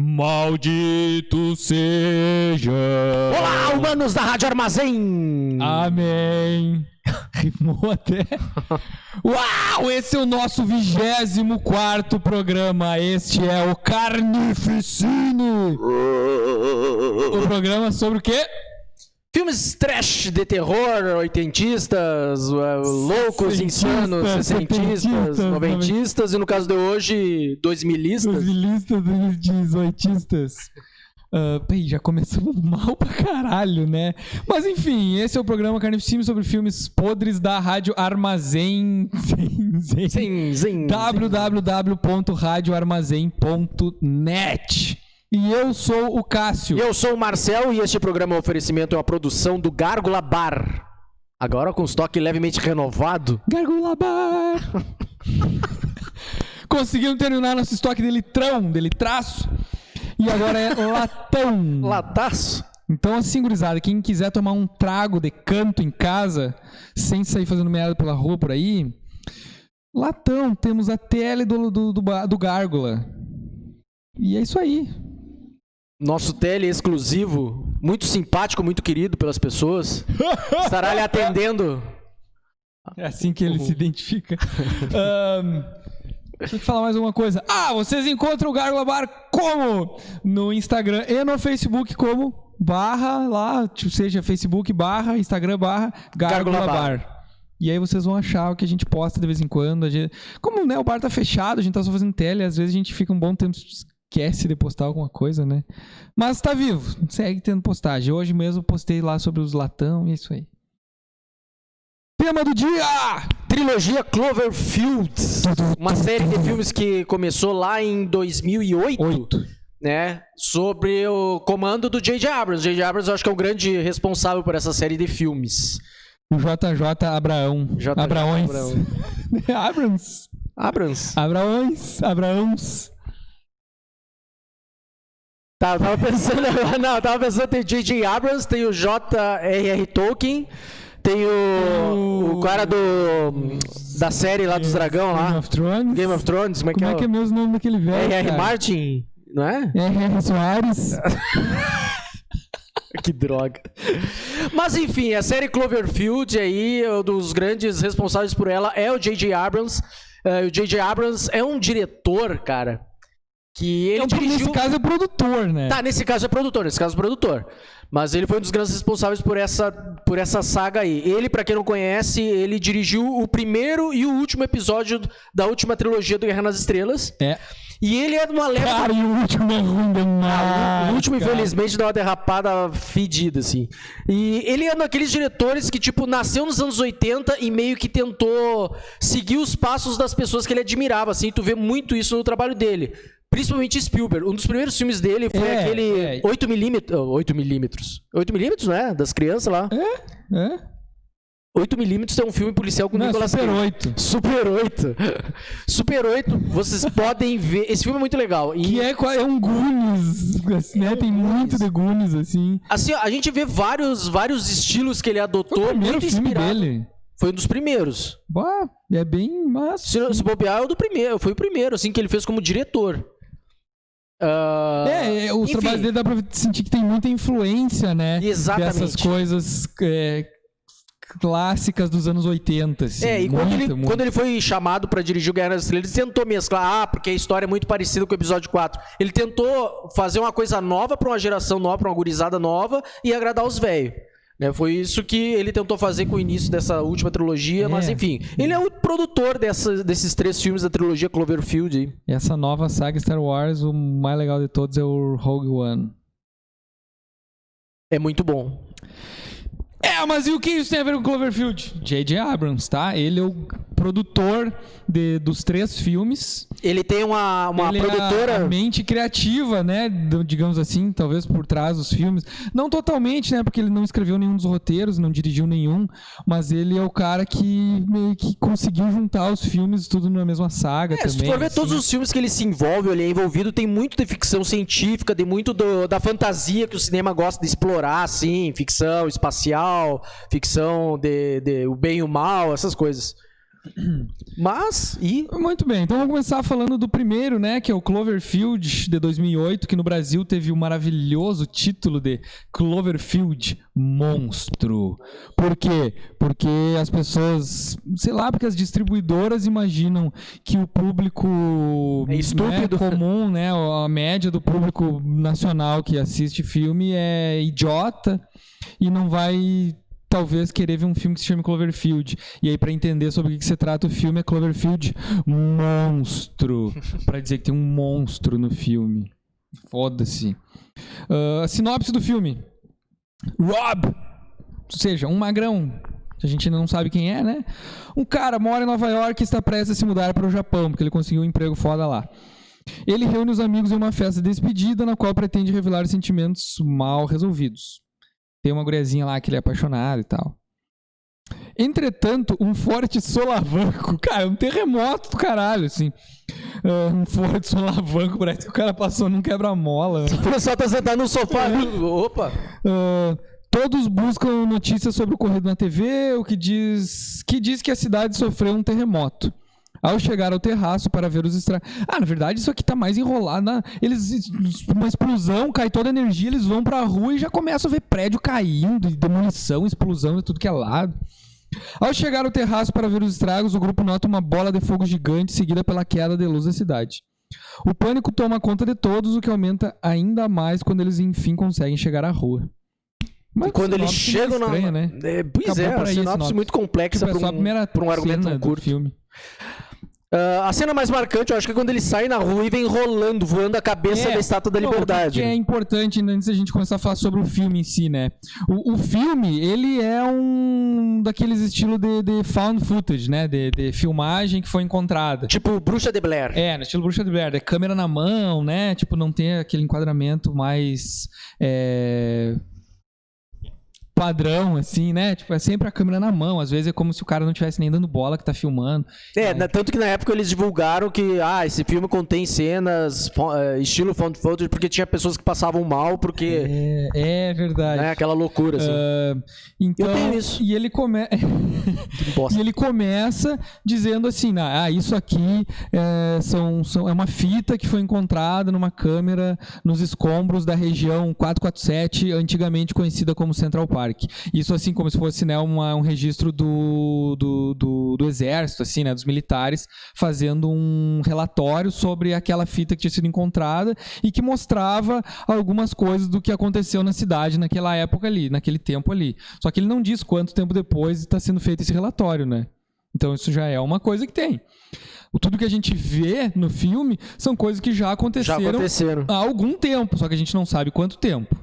Maldito seja. Olá, humanos da Rádio Armazém. Amém. Rimou até. Uau, esse é o nosso 24º programa. Este é o Carnificine. O programa sobre o quê? Filmes trash de terror, oitentistas, loucos, insanos, sessentistas, noventistas e no caso de hoje, 2000listas. 2018istas. Já começamos mal pra caralho, né? Mas enfim, esse é o programa Carnificine sobre filmes podres da Rádio Armazém. www.radioarmazém.net. E eu sou o Cássio. E eu sou o Marcel e este programa é um oferecimento, é uma produção do Gárgula Bar. Agora com estoque levemente renovado. Gárgula Bar. Conseguimos terminar nosso estoque de litrão, de litraço. E agora é latão. Lataço. Então assim, gurizada, quem quiser tomar um trago de canto em casa, sem sair fazendo merda pela rua por aí, latão, temos a TL do Gárgula. E é isso aí. Nosso tele exclusivo, muito simpático, muito querido pelas pessoas, estará lhe atendendo. É assim que ele se identifica. Deixa eu te falar mais uma coisa. Vocês encontram o Gárgula Bar como? No Instagram e no Facebook como seja Facebook Instagram Gárgula Bar. E aí vocês vão achar o que a gente posta de vez em quando. Como, né, o bar tá fechado, a gente tá só fazendo tele, às vezes a gente fica um bom tempo... esquece de postar alguma coisa, né? Mas tá vivo, segue tendo postagem. Hoje mesmo postei lá sobre os latão e é isso aí. Tema do dia! Trilogia Cloverfield. Uma série de filmes que começou lá em 2008. Né? Sobre o comando do J.J. Abrams. J.J. Abrams eu acho que é o grande responsável por essa série de filmes. O JJ Abraão. Abraões. Abrams. Abraões. Tava pensando, tem o J.J. Abrams, tem o J.R.R. Tolkien, tem o cara da série lá dos dragão lá. Game of Thrones. Como é que é mesmo o nome daquele velho? R.R. Martin, não é? R.R. Soares. Que droga. Mas enfim, a série Cloverfield aí, um dos grandes responsáveis por ela é o J.J. Abrams. O J.J. Abrams é um diretor, cara, que ele dirigiu... Nesse caso é produtor, né? Tá, nesse caso é produtor. Mas ele foi um dos grandes responsáveis por essa saga aí. Ele, pra quem não conhece, ele dirigiu o primeiro e o último episódio da última trilogia do Guerra nas Estrelas. É. E ele é de uma leva... Cara, e o último é ruim demais. O último, infelizmente, dá uma derrapada fedida, assim. E ele é um daqueles diretores que, tipo, nasceu nos anos 80 e meio que tentou seguir os passos das pessoas que ele admirava, assim. E tu vê muito isso no trabalho dele. Principalmente Spielberg. Um dos primeiros filmes dele foi aquele 8mm. 8mm, não é? Das crianças lá. 8mm é um filme policial com Nicolas Cage. Super 8. Vocês podem ver. Esse filme é muito legal. Que é um Goonies, né? Tem muito de Goonies, assim. Assim, a gente vê vários estilos que ele adotou. Foi o primeiro filme dele. Foi um dos primeiros. É bem massa. Se bobear, foi o primeiro, assim, que ele fez como diretor. Os trabalhos dele dá pra sentir que tem muita influência, né? Exatamente. Dessas coisas clássicas dos anos 80. Assim, e quando ele foi chamado pra dirigir o Guerra nas Estrelas, ele tentou mesclar, porque a história é muito parecida com o episódio 4. Ele tentou fazer uma coisa nova pra uma geração nova, pra uma gurizada nova e agradar os velhos. Foi isso que ele tentou fazer com o início dessa última trilogia, mas enfim. Ele é o produtor desses 3 filmes da trilogia Cloverfield. Essa nova saga Star Wars, o mais legal de todos é o Rogue One. É muito bom. Mas e o que isso tem a ver com Cloverfield? J.J. Abrams, tá? Ele é o produtor dos 3 filmes. Ele tem uma produtora... a mente criativa, né? Digamos assim, talvez por trás dos filmes. Não totalmente, né? Porque ele não escreveu nenhum dos roteiros, não dirigiu nenhum. Mas ele é o cara que meio que conseguiu juntar os filmes tudo na mesma saga também. Se tu for ver todos os filmes que ele se envolve, ele é envolvido, tem muito de ficção científica, tem muito da fantasia que o cinema gosta de explorar, assim. Ficção espacial, ficção de o bem e o mal, essas coisas. Mas, Muito bem, então vamos começar falando do primeiro, né, que é o Cloverfield, de 2008, que no Brasil teve o maravilhoso título de Cloverfield Monstro. Por quê? Porque as pessoas, sei lá, porque as distribuidoras imaginam que o público é estúpido, né, comum, né, a média do público nacional que assiste filme é idiota e não vai... talvez querer ver um filme que se chame Cloverfield. E aí, pra entender sobre o que se trata o filme, é Cloverfield Monstro. Pra dizer que tem um monstro no filme. Foda-se. A sinopse do filme. Rob, ou seja, um magrão, que a gente ainda não sabe quem é, né? Um cara mora em Nova York e está prestes a se mudar para o Japão, porque ele conseguiu um emprego foda lá. Ele reúne os amigos em uma festa de despedida, na qual pretende revelar sentimentos mal resolvidos. Tem uma guriazinha lá que ele é apaixonado e tal. Entretanto, um forte solavanco... Cara, um terremoto do caralho, assim. Um forte solavanco, parece que o cara passou num quebra-mola. Né? O pessoal tá sentado no sofá. Opa! Todos buscam notícias sobre o ocorrido na TV, o que diz que a cidade sofreu um terremoto. Ao chegar ao terraço para ver os estragos... na verdade, isso aqui tá mais enrolado. Uma explosão, cai toda a energia, eles vão pra rua e já começam a ver prédio caindo, demolição, explosão de tudo que é lado. Ao chegar ao terraço para ver os estragos, o grupo nota uma bola de fogo gigante seguida pela queda de luz da cidade. O pânico toma conta de todos, o que aumenta ainda mais quando eles enfim conseguem chegar à rua. Mas quando eles chegam estranha, né? Pois é, a sinopse muito complexa para um argumento tão curto. Filme. A cena mais marcante, eu acho que é quando ele sai na rua e vem rolando, voando a cabeça da Estátua da Liberdade. O que é importante, antes da gente começar a falar sobre o filme em si, né? O filme, ele é um daqueles estilos de found footage, né? De filmagem que foi encontrada. Tipo Bruxa de Blair. No estilo Bruxa de Blair. É câmera na mão, né? Tipo, não tem aquele enquadramento mais... padrão, assim, né? Tipo, é sempre a câmera na mão. Às vezes é como se o cara não estivesse nem dando bola que tá filmando. Tanto que na época eles divulgaram que esse filme contém cenas estilo found footage, porque tinha pessoas que passavam mal, porque... É verdade. Né, aquela loucura, assim. Então, eu tenho isso. E ele começa dizendo assim, isso aqui é uma fita que foi encontrada numa câmera nos escombros da região 447, antigamente conhecida como Central Park. Isso assim como se fosse, né, um registro do exército, assim, né, dos militares, fazendo um relatório sobre aquela fita que tinha sido encontrada e que mostrava algumas coisas do que aconteceu na cidade naquela época ali, naquele tempo ali. Só que ele não diz quanto tempo depois está sendo feito esse relatório, né? Então isso já é uma coisa que tem. Tudo que a gente vê no filme são coisas que já aconteceram há algum tempo, só que a gente não sabe quanto tempo.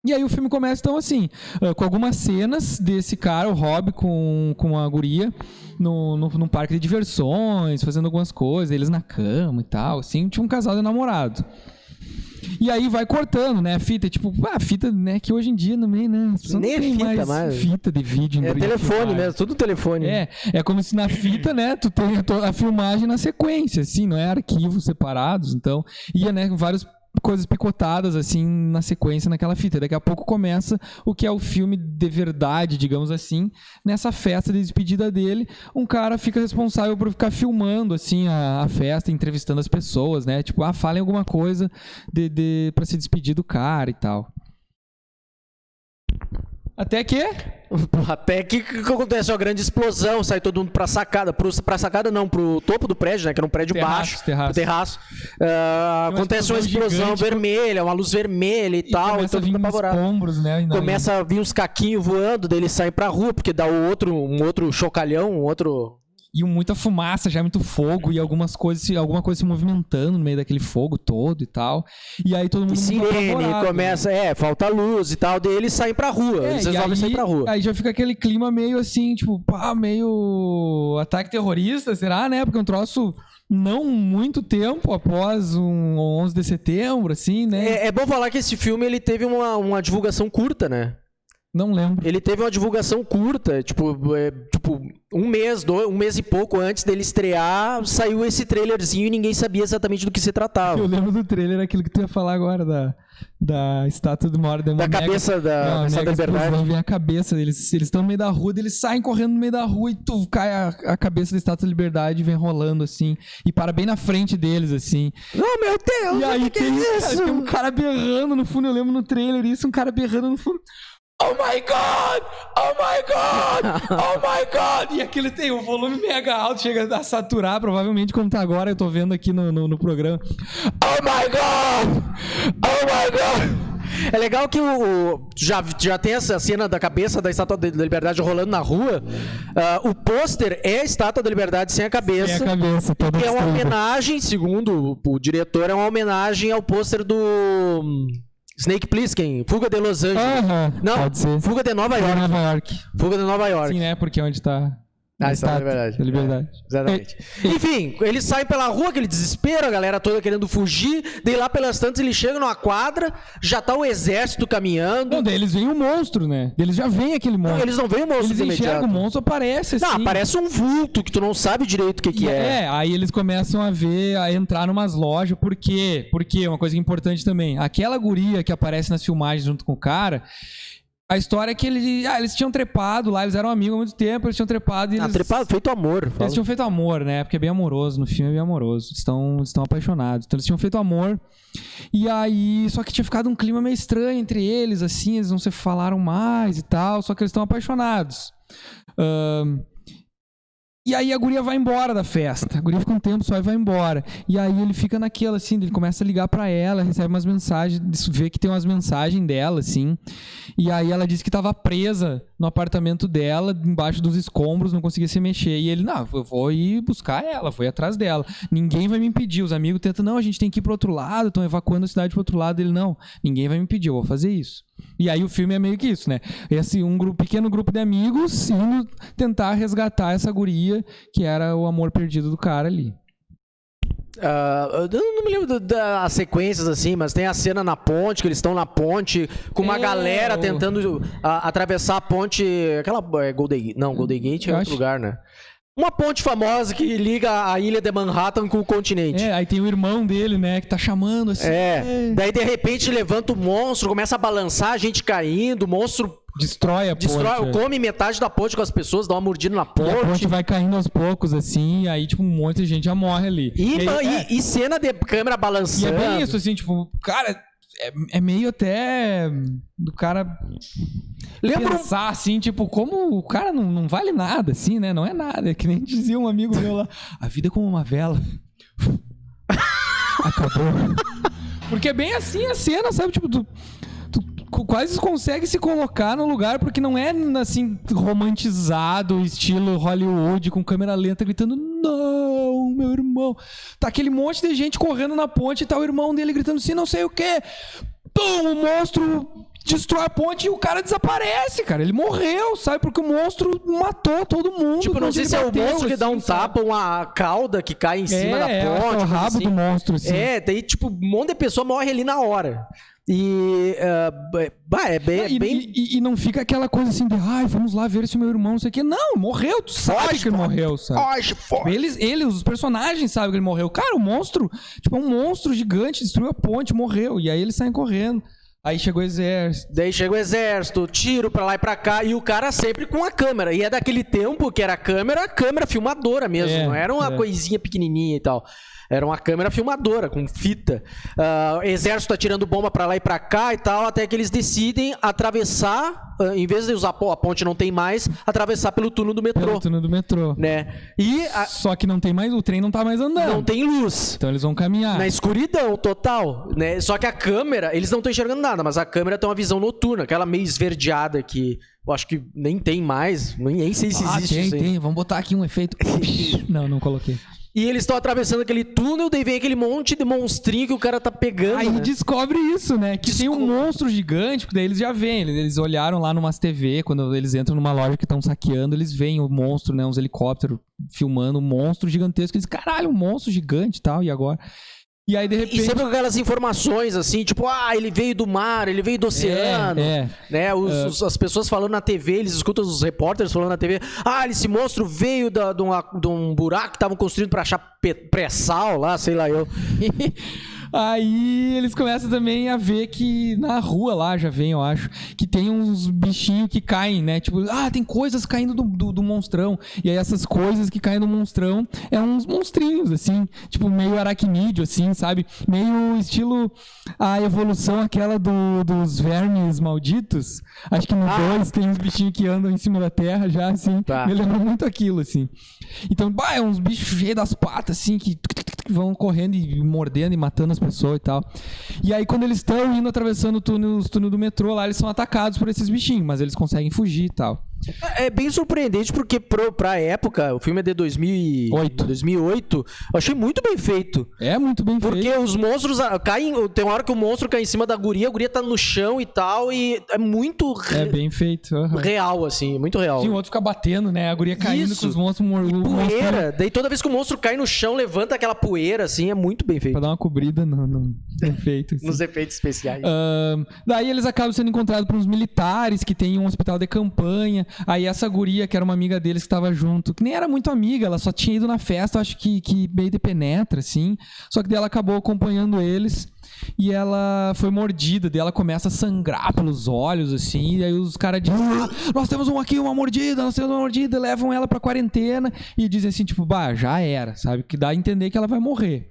E aí o filme começa, então, assim, com algumas cenas desse cara, o Rob, com a guria, num parque de diversões, fazendo algumas coisas, eles na cama e tal, assim, tinha um casal de namorado. E aí vai cortando, né, a fita, tipo, a fita, né, que hoje em dia também, né, nem não tem fita mais fita de vídeo. É telefone mesmo, tudo telefone. É como se na fita, né, tu tem a filmagem na sequência, assim, não é arquivos separados, então, ia, né, vários coisas picotadas assim na sequência naquela fita. Daqui a pouco começa o que é o filme de verdade, digamos assim. Nessa festa de despedida dele, um cara fica responsável por ficar filmando assim a festa, entrevistando as pessoas, né? Tipo, falem alguma coisa pra se despedir do cara e tal. Até que acontece uma grande explosão, sai todo mundo pra sacada. Pra sacada não, pro topo do prédio, né? Que era um prédio baixo. Pro terraço. Acontece uma explosão vermelha, uma luz vermelha e tal. Começa a vir escombros, né? Começa a vir uns caquinhos voando, daí ele sai pra rua, porque dá um outro chocalhão, E muita fumaça, já muito fogo e alguma coisa se movimentando no meio daquele fogo todo e tal. E aí todo mundo sirene, começa, falta luz e tal, daí eles saem pra rua, eles resolvem sair pra rua. Aí já fica aquele clima meio assim, tipo, meio ataque terrorista, será, né? Porque é um troço não muito tempo após um 11 de setembro, assim, né? É bom falar que esse filme ele teve uma divulgação curta, né? Não lembro. Ele teve uma divulgação curta, tipo um mês e pouco antes dele estrear, saiu esse trailerzinho e ninguém sabia exatamente do que se tratava. Eu lembro do trailer, aquilo que tu ia falar agora, da estátua de uma hora. Da cabeça da Liberdade. Vem a cabeça, eles estão no meio da rua, eles saem correndo no meio da rua e tu cai a cabeça da estátua da Liberdade e vem rolando assim, e para bem na frente deles, assim. Oh, meu Deus! E aí que é isso? tem um cara berrando no fundo, eu lembro no trailer isso, um cara berrando no fundo. Oh my God! Oh my God! Oh my God! E aquele tem o volume mega alto, chega a saturar, provavelmente como tá agora, eu tô vendo aqui no programa. Oh my God! Oh my God! É legal que já tem essa cena da cabeça da Estátua da Liberdade rolando na rua. O pôster é a Estátua da Liberdade sem a cabeça. Sem a cabeça, toda que é uma destruída. homenagem, segundo o diretor, é uma homenagem ao pôster do Snake Plissken, Fuga de Los Angeles. Não, pode ser. Fuga de Nova York. Nova York. Fuga de Nova York. Sim, né? Porque é onde tá... A Estátua da Liberdade. Exatamente. Enfim, eles saem pela rua, aquele desespero, a galera toda querendo fugir. Daí lá pelas tantas eles chegam numa quadra, já tá o exército caminhando. Não, daí eles veem o monstro, né? Eles já veem aquele monstro. Não, eles não veem o monstro de Eles enxergam imediato. o monstro, aparece assim. Não, aparece um vulto que tu não sabe direito o que é. Aí eles começam a entrar numas lojas. Por quê? Porque, uma coisa importante também, aquela guria que aparece nas filmagens junto com o cara... A história é que eles tinham trepado lá, eles eram amigos há muito tempo, eles tinham trepado e eles... Trepado, feito amor. Eles tinham feito amor, né? Porque é bem amoroso, no filme é bem amoroso. Eles estão apaixonados. Então eles tinham feito amor. E aí, só que tinha ficado um clima meio estranho entre eles, assim, eles não se falaram mais e tal, só que eles estão apaixonados. E aí a guria vai embora da festa. A guria fica um tempo só e vai embora. E aí ele fica naquela, assim, ele começa a ligar pra ela, recebe umas mensagens, vê que tem umas mensagens dela, assim. E aí ela disse que tava presa no apartamento dela, embaixo dos escombros, não conseguia se mexer. E ele, não, eu vou ir buscar ela, vou ir atrás dela. Ninguém vai me impedir. Os amigos tentam, não, a gente tem que ir pro outro lado, estão evacuando a cidade pro outro lado. Ele, não, ninguém vai me impedir, eu vou fazer isso. E aí o filme é meio que isso, né? Esse pequeno grupo de amigos indo tentar resgatar essa guria que era o amor perdido do cara ali. Eu não me lembro das sequências assim, mas tem a cena na ponte, que eles estão na ponte com uma galera tentando atravessar a ponte, aquela Golden Gate é outro lugar, né? Uma ponte famosa que liga a ilha de Manhattan com o continente. Aí tem o irmão dele, né, que tá chamando assim. Daí de repente levanta o monstro, começa a balançar, a gente caindo, o monstro destrói a ponte. Come metade da ponte com as pessoas, dá uma mordida na ponte. E a ponte vai caindo aos poucos, assim, e aí, tipo, um monte de gente já morre ali. E cena de câmera balançando. E é bem isso, assim, tipo, cara, é meio até do cara pensar, assim, tipo, como o cara não vale nada, assim, né? Não é nada, é que nem dizia um amigo meu lá, a vida é como uma vela. Acabou. Porque é bem assim a cena, sabe? Tipo, tu quase consegue se colocar no lugar, porque não é assim romantizado, estilo Hollywood, com câmera lenta gritando, não, meu irmão. Tá aquele monte de gente correndo na ponte e tá o irmão dele gritando assim, não sei o quê. Pum, o monstro destrói a ponte e o cara desaparece, cara. Ele morreu, sabe? Porque o monstro matou todo mundo. Tipo, não sei se é o monstro que dá um tapa, uma cauda que cai em cima da ponte. É o rabo do monstro, assim. Daí, tipo, um monte de pessoa morre ali na hora. E e não fica aquela coisa assim de vamos lá ver se o meu irmão não sei o que. Não, morreu, tu sabe que ele morreu, sabe? Os personagens sabem que ele morreu. Cara, o monstro, tipo, é um monstro gigante, destruiu a ponte, morreu. E aí eles saem correndo. Aí chegou o exército. Daí chega o exército, tiro pra lá e pra cá, e o cara sempre com a câmera. E é daquele tempo que era câmera filmadora mesmo, não era uma coisinha pequenininha e tal. Era uma câmera filmadora, com fita. Exército atirando bomba pra lá e pra cá e tal, até que eles decidem atravessar, em vez de usar a ponte não tem mais, atravessar pelo túnel do metrô. Pelo túnel do metrô. Né? Só que não tem mais, o trem não tá mais andando. Não tem luz. Então eles vão caminhar. Na escuridão total, né? Só que a câmera, eles não estão enxergando nada, mas a câmera tem uma visão noturna, aquela meio esverdeada que eu acho que nem tem mais, nem sei se existe. Tem. Vamos botar aqui um efeito. Não coloquei. E eles estão atravessando aquele túnel, daí vem aquele monte de monstrinho que o cara tá pegando. Aí descobre isso, né? Que tem um monstro gigante, porque daí eles já veem. Eles olharam lá numas TV, quando eles entram numa loja que estão saqueando, eles veem o monstro, né? Uns helicópteros filmando um monstro gigantesco. Eles, caralho, um monstro gigante e tal, e agora? E aí, de repente... E sempre com aquelas informações, assim, tipo, ele veio do mar, ele veio do oceano. Né? As pessoas falando na TV, eles escutam os repórteres falando na TV, esse monstro veio de um buraco que estavam construindo pra achar pré-sal lá, sei lá eu. Aí eles começam também a ver que na rua lá, já vem, eu acho, que tem uns bichinhos que caem, né? Tipo, tem coisas caindo do monstrão. E aí essas coisas que caem do monstrão é uns monstrinhos, assim, tipo, meio aracnídeo, assim, sabe? Meio estilo a evolução aquela dos vermes malditos. Acho que no 2 tem uns bichinhos que andam em cima da terra já, assim. Tá. Me lembra muito aquilo, assim. Então, é uns bichos cheios das patas, assim, que vão correndo e mordendo e matando as pessoas e tal. E aí, quando eles estão indo atravessando os túneis do metrô lá, eles são atacados por esses bichinhos, mas eles conseguem fugir e tal. É bem surpreendente porque pra época, o filme é de 2008, eu achei muito bem feito. É muito bem feito. Porque os monstros caem, tem uma hora que o monstro cai em cima da guria, a guria tá no chão e tal, e é muito... É bem feito. Real, assim, muito real. E o outro fica batendo, né? A guria caindo com os monstros... Poeira. Daí toda vez que o monstro cai no chão, levanta aquela poeira, assim, é muito bem feito. Pra dar uma cobrida no efeito. Assim. Nos efeitos especiais. Daí eles acabam sendo encontrados por uns militares que tem um hospital de campanha. Aí essa guria, que era uma amiga deles que tava junto, que nem era muito amiga, ela só tinha ido na festa, acho que meio de penetra, assim. Só que daí ela acabou acompanhando eles e ela foi mordida, daí ela começa a sangrar pelos olhos, assim, e aí os caras dizem, nós temos uma mordida, levam ela pra quarentena e dizem assim, tipo, já era, sabe? Que dá a entender que ela vai morrer.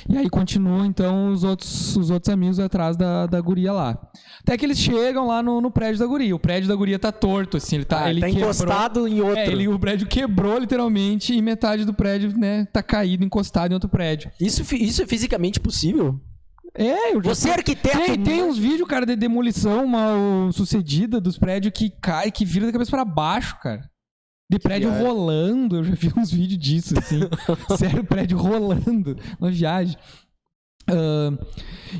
E aí continuam, então, os outros amigos atrás da guria lá. Até que eles chegam lá no prédio da guria. O prédio da guria tá torto, assim. Ele tá encostado em outro. O prédio quebrou, literalmente, e metade do prédio, né, tá caído, encostado em outro prédio. Isso é fisicamente possível? Você é arquiteto. Tem uns vídeos, cara, de demolição mal sucedida dos prédios que cai, que vira da cabeça pra baixo, cara. De prédio rolando, eu já vi uns vídeos disso, assim. Sério, prédio rolando. Uma viagem.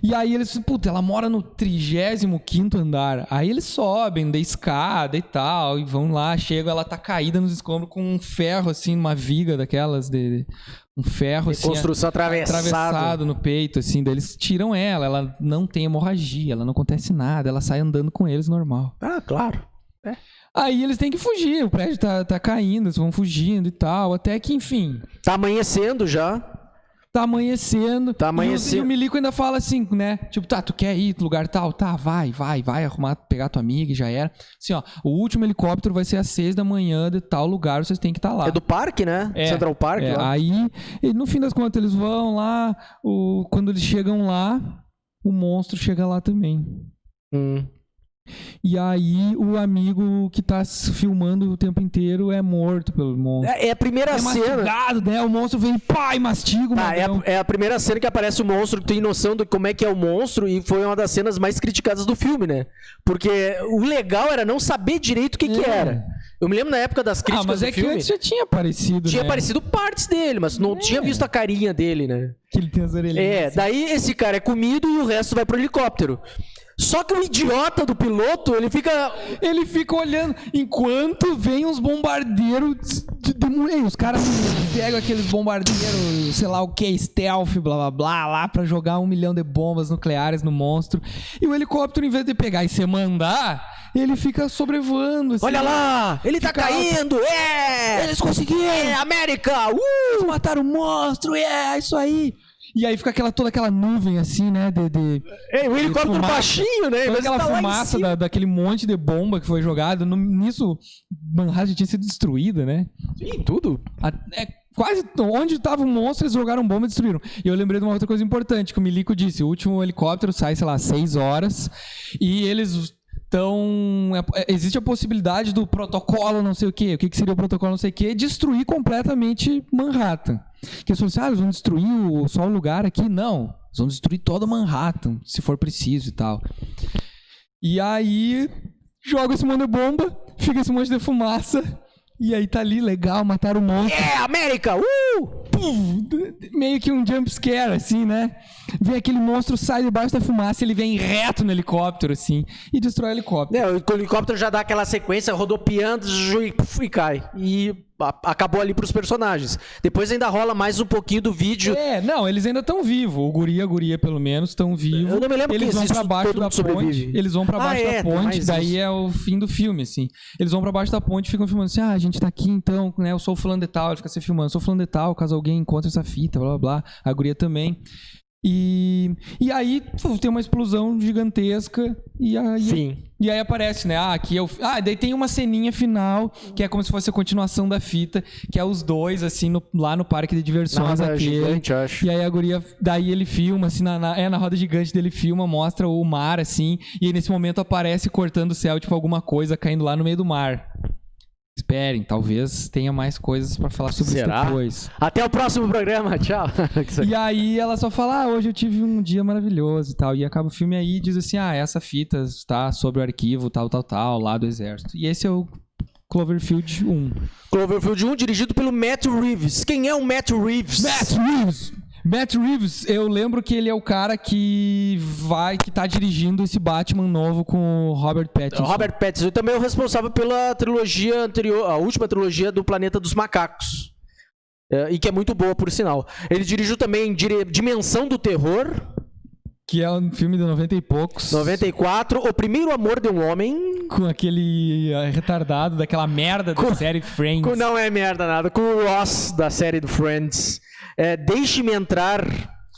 E aí eles, ela mora no 35º andar. Aí eles sobem da escada e tal, e vão lá, chegam, ela tá caída nos escombros com um ferro, assim, uma viga daquelas um ferro, assim, construção atravessado no peito, assim. Daí eles tiram ela não tem hemorragia, ela não acontece nada, ela sai andando com eles normal. Claro. Aí eles têm que fugir, o prédio tá caindo, eles vão fugindo e tal, até que, enfim... Tá amanhecendo já. Tá amanhecendo. E o Milico ainda fala assim, né? Tipo, tu quer ir pro lugar tal? Tá, vai, arrumar, pegar tua amiga e já era. Assim, o último helicóptero vai ser às 6 da manhã de tal lugar, vocês têm que estar lá. É do parque, né? Central Park. Lá. Aí, no fim das contas, eles vão lá, quando eles chegam lá, o monstro chega lá também. E aí o amigo que tá filmando o tempo inteiro é morto pelo monstro. É a primeira cena. Mastigado, né? O monstro vem e mastiga o é a primeira cena que aparece o monstro, tu tem noção de como é que é o monstro, e foi uma das cenas mais criticadas do filme, né? Porque o legal era não saber direito o que era. Eu me lembro na época das críticas do filme. Mas é que antes já tinha aparecido, Tinha aparecido partes dele, mas não tinha visto a carinha dele, né? Que ele tem as orelhinhas. Daí esse cara é comido e o resto vai pro helicóptero. Só que o idiota do piloto, ele fica olhando enquanto vem uns bombardeiros os caras pegam aqueles bombardeiros, sei lá o que, stealth, blá blá blá, lá pra jogar 1 milhão de bombas nucleares no monstro. E o helicóptero, em vez de pegar e se mandar, ele fica sobrevoando. Assim, olha lá, ele tá caindo, eles conseguiram, América, eles mataram o monstro, isso aí. E aí fica toda aquela nuvem, assim, né? O helicóptero baixinho, né? Toda aquela fumaça daquele monte de bomba que foi jogado. Nisso, Manhattan tinha sido destruída, né? Sim, tudo. Quase onde estava o monstro, eles jogaram bomba e destruíram. E eu lembrei de uma outra coisa importante que o Milico disse. O último helicóptero sai, sei lá, 6 horas. E eles... Então, existe a possibilidade do protocolo não sei o quê. O que seria o protocolo não sei o quê? Destruir completamente Manhattan. Que eles falaram assim, eles vão destruir só o lugar aqui? Não, eles vão destruir toda Manhattan, se for preciso e tal. E aí, joga esse monte de bomba, fica esse monte de fumaça, e aí tá ali, legal, mataram o monstro. América! Meio que um jump scare, assim, né? Vem aquele monstro, sai debaixo da fumaça, ele vem reto no helicóptero, assim, e destrói o helicóptero. O helicóptero já dá aquela sequência, rodopiando e cai. E acabou ali pros personagens. Depois ainda rola mais um pouquinho do vídeo. Não, eles ainda estão vivos. O guri e a guria, pelo menos, estão vivos. Eu não me lembro eles vão pra baixo da ponte. Eles vão pra baixo da ponte, daí é o fim do filme, assim. Eles vão pra baixo da ponte e ficam filmando assim, a gente tá aqui então, né? Eu sou o fulano de tal, ele fica se filmando, sou o fulano de tal, caso alguém encontre essa fita, blá blá blá. A guria também. E aí tem uma explosão gigantesca e aí aparece, né? Aqui é o... daí tem uma ceninha final que é como se fosse a continuação da fita, que é os dois, assim, lá no parque de diversões. Na roda gigante, eu acho. E aí a guria... Daí ele filma, assim, na roda gigante dele filma, mostra o mar, assim, e aí nesse momento aparece cortando o céu, tipo, alguma coisa caindo lá no meio do mar. Esperem, talvez tenha mais coisas pra falar sobre isso depois. Até o próximo programa, tchau. E aí ela só fala, hoje eu tive um dia maravilhoso e tal. E acaba o filme aí e diz assim, essa fita está sobre o arquivo tal, lá do exército. E esse é o Cloverfield 1. Cloverfield 1, dirigido pelo Matt Reeves. Quem é o Matt Reeves? Matt Reeves, eu lembro que ele é o cara que tá dirigindo esse Batman novo com o Robert Pattinson. Robert Pattinson também é o responsável pela trilogia anterior, a última trilogia do Planeta dos Macacos. E que é muito boa, por sinal. Ele dirigiu também Dimensão do Terror. Que é um filme de 90 e poucos. 94, O Primeiro Amor de um Homem. Com aquele retardado daquela merda da série Friends. Não é merda nada. Com o Ross da série do Friends. Deixe-me Entrar,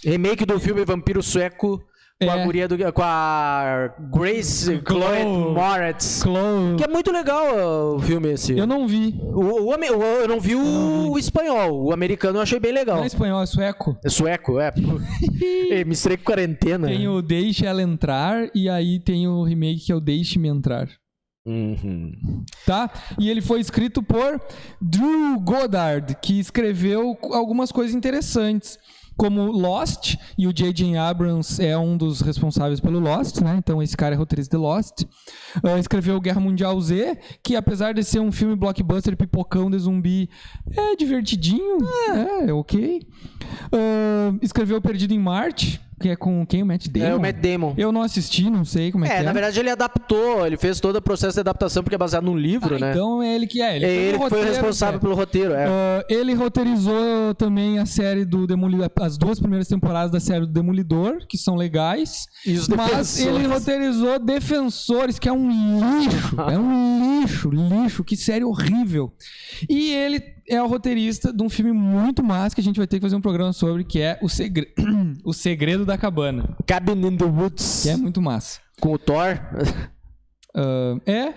remake do filme Vampiro Sueco. Com a guria com a Grace Chloe Moretz. Que é muito legal o filme esse. Eu não vi. Eu não vi o espanhol. O americano eu achei bem legal. Não é espanhol, é sueco. É sueco, é. Misturei com Quarentena. Tem o Deixe Ela Entrar e aí tem o remake que é o Deixe-me Entrar. Tá? E ele foi escrito por Drew Goddard, que escreveu algumas coisas interessantes, como Lost, e o J.J. Abrams é um dos responsáveis pelo Lost, né? Então esse cara é roteirista de Lost. Escreveu Guerra Mundial Z, que apesar de ser um filme blockbuster pipocão de zumbi, é divertidinho, é ok. Escreveu Perdido em Marte, que é com quem? O Matt Damon? É o Matt Damon. Eu não assisti, não sei como é que é. Na verdade ele adaptou, ele fez todo o processo de adaptação porque é baseado num livro, né? Então é ele que é. Ele foi responsável pelo roteiro, ele roteirizou também a série do Demolidor, as 2 primeiras temporadas da série do Demolidor, que são legais. Mas ele roteirizou Defensores, que é um lixo. É um lixo. Que série horrível. E ele é o roteirista de um filme muito massa que a gente vai ter que fazer um programa sobre, que é O Segredo da Cabana. Cabin in the Woods. Que é muito massa. Com o Thor. Né?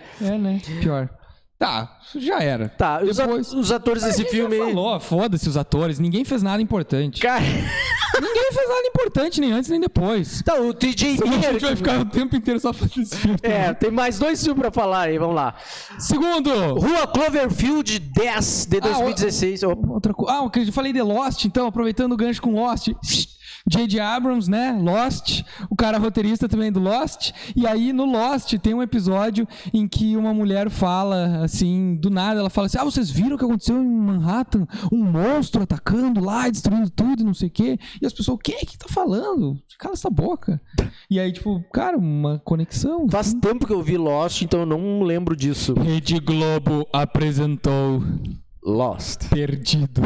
Pior. Tá, já era. Tá, os atores desse filme... Falou, foda-se os atores. Ninguém fez nada importante. Cara... Ninguém fez nada importante, nem antes nem depois. Tá, o TJ Miller... A gente vai ficar o tempo inteiro só fazendo esse filme. Tem mais 2 filmes pra falar aí, vamos lá. Segundo! Rua Cloverfield 10, de 2016. Outra coisa. Eu falei de Lost, então, aproveitando o gancho com Lost... J.J. Abrams, né? Lost. O cara roteirista também do Lost. E aí, no Lost, tem um episódio em que uma mulher fala, assim, do nada, ela fala assim, vocês viram o que aconteceu em Manhattan? Um monstro atacando lá, destruindo tudo, não sei o quê. E as pessoas, o que tá falando? Cala essa boca. E aí, tipo, cara, uma conexão. Faz tempo que eu vi Lost, então eu não lembro disso. Rede Globo apresentou Lost. Perdido.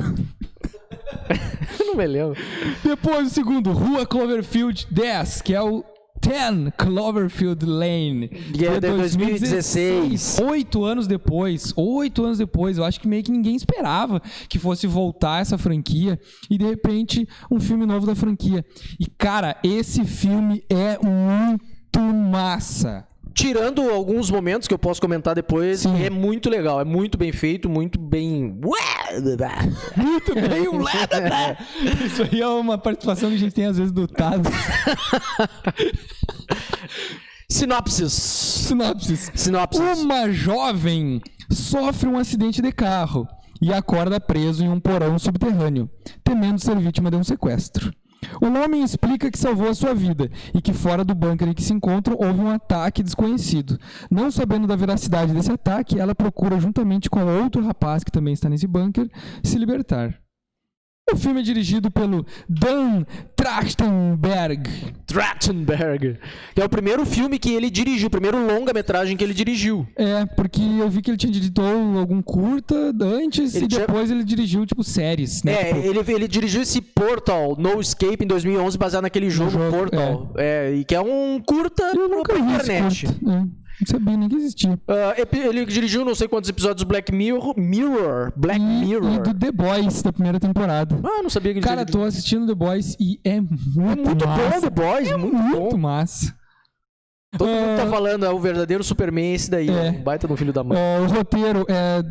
Eu não me lembro. Depois o segundo, Rua Cloverfield 10, que é o 10 Cloverfield Lane. E é de 2016. 8 anos depois. Eu acho que meio que ninguém esperava que fosse voltar essa franquia. E de repente, um filme novo da franquia. E cara, esse filme é muito massa. Tirando alguns momentos que eu posso comentar depois, Sim. É muito legal, é muito bem feito, muito bem... Muito bem, Isso aí é uma participação que a gente tem às vezes do Tado. Sinopses. Uma jovem sofre um acidente de carro e acorda preso em um porão subterrâneo, temendo ser vítima de um sequestro. O homem explica que salvou a sua vida e que fora do bunker em que se encontram houve um ataque desconhecido. Não sabendo da veracidade desse ataque, ela procura, juntamente com outro rapaz que também está nesse bunker, se libertar. O filme é dirigido pelo Dan Trachtenberg. Que é o primeiro filme que ele dirigiu, o primeiro longa-metragem que ele dirigiu. Porque eu vi que ele tinha dirigido algum curta antes e depois ele dirigiu, tipo, séries, né? Ele dirigiu esse Portal, No Escape, em 2011, baseado naquele jogo Portal. E que é um curta pra internet. Não sabia nem que existia. Ele dirigiu não sei quantos episódios do Black Mirror. E do The Boys, da primeira temporada. Não sabia que ele Cara, tô assistindo The Boys e é muito massa. Bom The Boys, muito bom. massa. Todo mundo tá falando, o verdadeiro Superman esse daí, um baita no filho da mãe. O roteiro é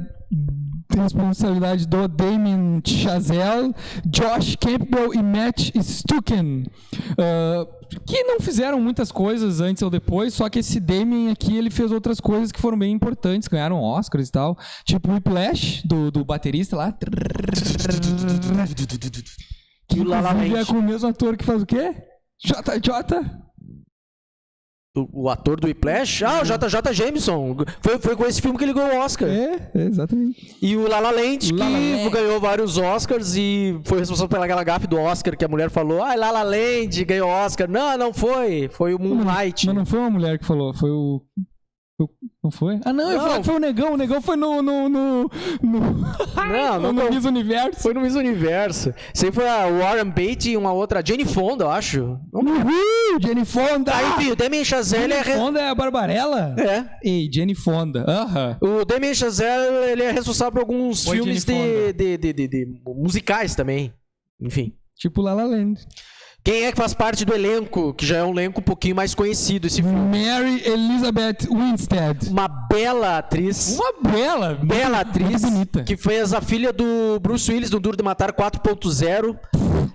responsabilidade do Damien Chazelle, Josh Campbell e Matt Stucken, que não fizeram muitas coisas antes ou depois, só que esse Damien aqui, ele fez outras coisas que foram bem importantes, ganharam Oscars e tal, tipo o Whiplash, do baterista lá, que inclusive é com o mesmo ator que faz o quê? JJ? O ator do Whiplash? O JJ Jameson. Foi com esse filme que ele ganhou o Oscar. Exatamente. E o La La Land, que ganhou vários Oscars e foi responsável pela gafe do Oscar, que a mulher falou, La La Land ganhou Oscar. Não foi. Foi o Moonlight. Mas não foi uma mulher que falou, foi o... Não foi? Não, eu falei que foi o Negão. O Negão foi no Miss Universo. Foi no Miss Universo. Isso aí foi a Warren Beatty e uma outra, Jane Fonda, eu acho. Jane Fonda! Enfim, o Damien Chazelle Jane Fonda é a Barbarella? Ei, Jane Fonda. O Damien Chazelle, ele é responsável por alguns filmes de musicais também. Enfim. Tipo La La Land. Quem é que faz parte do elenco, que já é um elenco um pouquinho mais conhecido, esse filme? Mary Elizabeth Winstead. Uma bela atriz. Bela atriz. Bonita. Que fez a filha do Bruce Willis, do Duro de Matar 4.0.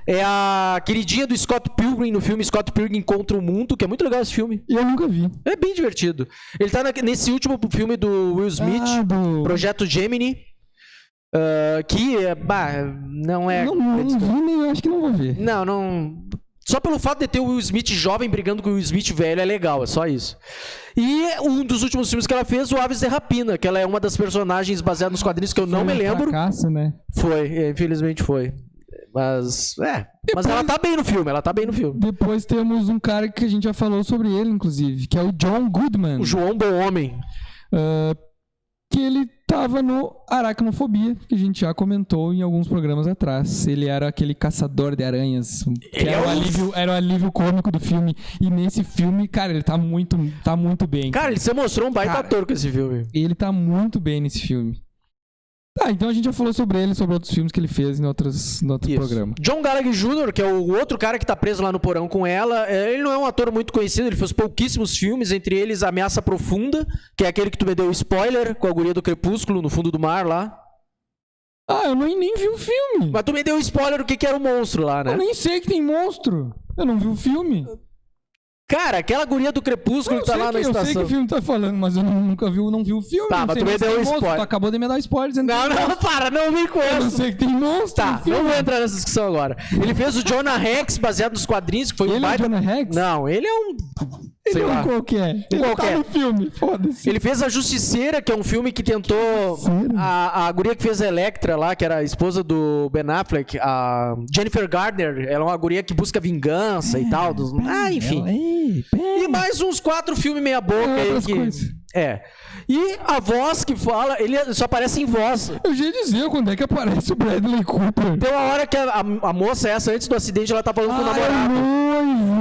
É a queridinha do Scott Pilgrim no filme Scott Pilgrim Contra o Mundo, que é muito legal esse filme. Eu nunca vi. É bem divertido. Ele tá nesse último filme do Will Smith, Projeto Gemini. Que não é. Não vi, nem eu acho que não vou ver. Não. Só pelo fato de ter o Will Smith jovem brigando com o Will Smith velho é legal, é só isso. E um dos últimos filmes que ela fez, o Aves de Rapina, que ela é uma das personagens baseadas nos quadrinhos que eu não me lembro. Fracasso, né? Foi, infelizmente foi. Mas ela tá bem no filme, Depois temos um cara que a gente já falou sobre ele, inclusive, que é o John Goodman. O João Bom Homem. Que ele tava no Aracnofobia, que a gente já comentou em alguns programas atrás. Ele era aquele caçador de aranhas, que era o alívio cômico do filme. E nesse filme, cara, ele tá muito bem. Cara, ele se mostrou um baita ator com esse filme. Ele tá muito bem nesse filme. Então a gente já falou sobre ele, sobre outros filmes que ele fez em outro programa. John Gallagher Jr., que é o outro cara que tá preso lá no porão com ela, ele não é um ator muito conhecido, ele fez pouquíssimos filmes, entre eles Ameaça Profunda, que é aquele que tu me deu spoiler, com a guria do Crepúsculo no fundo do mar lá. Eu nem vi o filme. Mas tu me deu spoiler do que era o monstro lá, né? Eu nem sei que tem monstro. Eu não vi o filme. Cara, aquela guria do Crepúsculo que tá lá na estação. Eu sei que o filme tá falando, mas eu nunca vi, não vi o filme. Tá, mas tu me deu spoiler. Tu acabou de me dar spoiler dizendo não me conheço. Eu não sei que tem monstro. Tá, não vou entrar nessa discussão agora. Ele fez o Jonah Rex, baseado nos quadrinhos, que foi Ele é o Jonah Rex? Não, ele é um... Ele é um qualquer. Ele tá no filme, foda-se. Ele fez A Justiceira, que é um filme que tentou... A guria que fez a Electra lá, que era a esposa do Ben Affleck, a Jennifer Garner, ela é uma guria que busca vingança e tal. Enfim. E mais uns 4 filmes meia boca aí. E a voz que fala, ele só aparece em voz. Eu já ia dizer quando é que aparece o Bradley Cooper. Tem uma hora que a moça essa, antes do acidente, ela tá falando com o namorado. Noivo.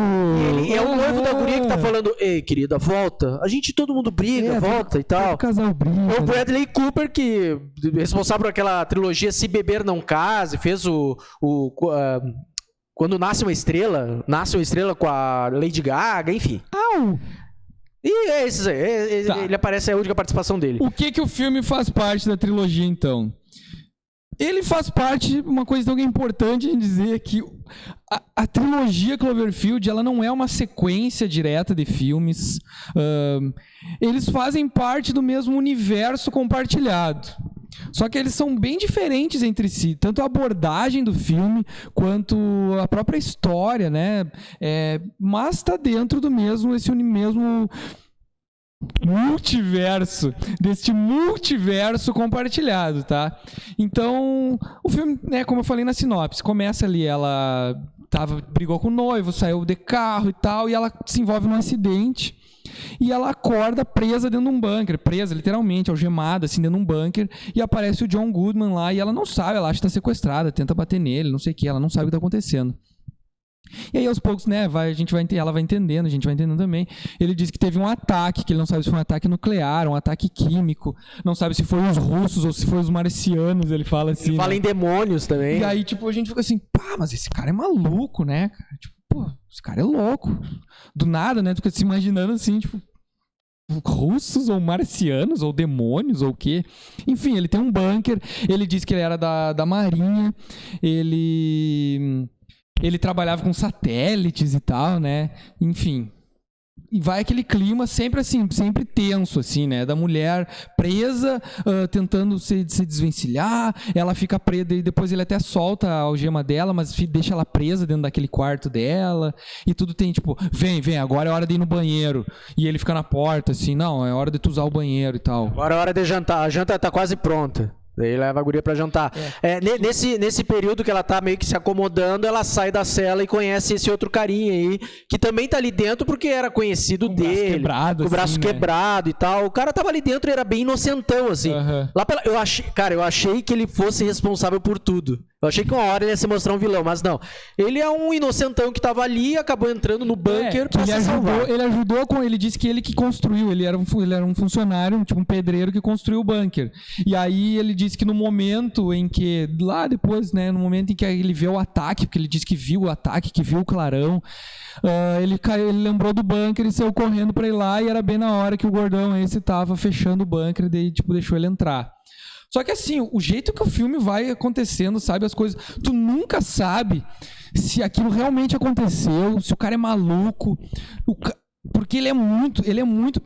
Ele é o noivo da guria que tá falando, ei, querida, volta. Todo mundo briga, volta e tal. O casal briga. É o Bradley Cooper, que é responsável por aquela trilogia Se Beber Não Case, fez Quando Nasce uma Estrela com a Lady Gaga, enfim. E ele aparece, é a única participação dele. O que o filme faz parte da trilogia, então? Ele faz parte, uma coisa tão importante em dizer que a trilogia Cloverfield, ela não é uma sequência direta de filmes. Eles fazem parte do mesmo universo compartilhado. Só que eles são bem diferentes entre si, tanto a abordagem do filme quanto a própria história, né? Mas está dentro do mesmo deste multiverso compartilhado, tá? Então, o filme, né, como eu falei na sinopse, começa ali, ela brigou com o noivo, saiu de carro e tal, e ela se envolve num acidente. E ela acorda presa dentro de um bunker, presa literalmente, algemada assim dentro de um bunker, e aparece o John Goodman lá, e ela não sabe, ela acha que tá sequestrada, tenta bater nele, não sei o que, ela não sabe o que tá acontecendo. E aí aos poucos, né, ela vai entendendo, a gente vai entendendo também. Ele diz que teve um ataque, que ele não sabe se foi um ataque nuclear, um ataque químico, não sabe se foi os russos ou se foi os marcianos, ele fala assim. Ele fala em demônios também. E aí, tipo, a gente fica assim, pá, mas esse cara é maluco, né, cara? Tipo, pô, esse cara é louco. Do nada, né, tu fica se imaginando assim, tipo, russos ou marcianos ou demônios ou o quê. Enfim, ele tem um bunker, ele diz que ele era da marinha, ele trabalhava com satélites e tal, né? Enfim. E vai aquele clima sempre assim, sempre tenso, assim, né? Da mulher presa, tentando se desvencilhar, ela fica presa e depois ele até solta a algema dela, mas deixa ela presa dentro daquele quarto dela. E tudo tem, tipo, vem, agora é hora de ir no banheiro. E ele fica na porta, assim, não, é hora de tu usar o banheiro e tal. Agora é hora de jantar, a janta tá quase pronta. Daí leva a guria pra jantar. Nesse período que ela tá meio que se acomodando, ela sai da cela e conhece esse outro carinha aí, que também tá ali dentro porque era conhecido com dele. Com o braço quebrado e tal. O cara tava ali dentro e era bem inocentão, assim. Uhum. Eu achei que ele fosse responsável por tudo. Eu achei que uma hora ele ia se mostrar um vilão, mas não. Ele é um inocentão que tava ali e acabou entrando no bunker pra se salvar. Ele ajudou com... Ele disse que ele que construiu. Ele era um funcionário, tipo um pedreiro que construiu o bunker. E aí ele disse que no momento em que... Lá depois, né? No momento em que ele vê o ataque, porque ele disse que viu o ataque, que viu o clarão, ele lembrou do bunker e saiu correndo pra ir lá, e era bem na hora que o gordão esse tava fechando o bunker, daí tipo deixou ele entrar. Só que assim, o jeito que o filme vai acontecendo, sabe, as coisas, tu nunca sabe se aquilo realmente aconteceu, se o cara é maluco, porque ele é muito,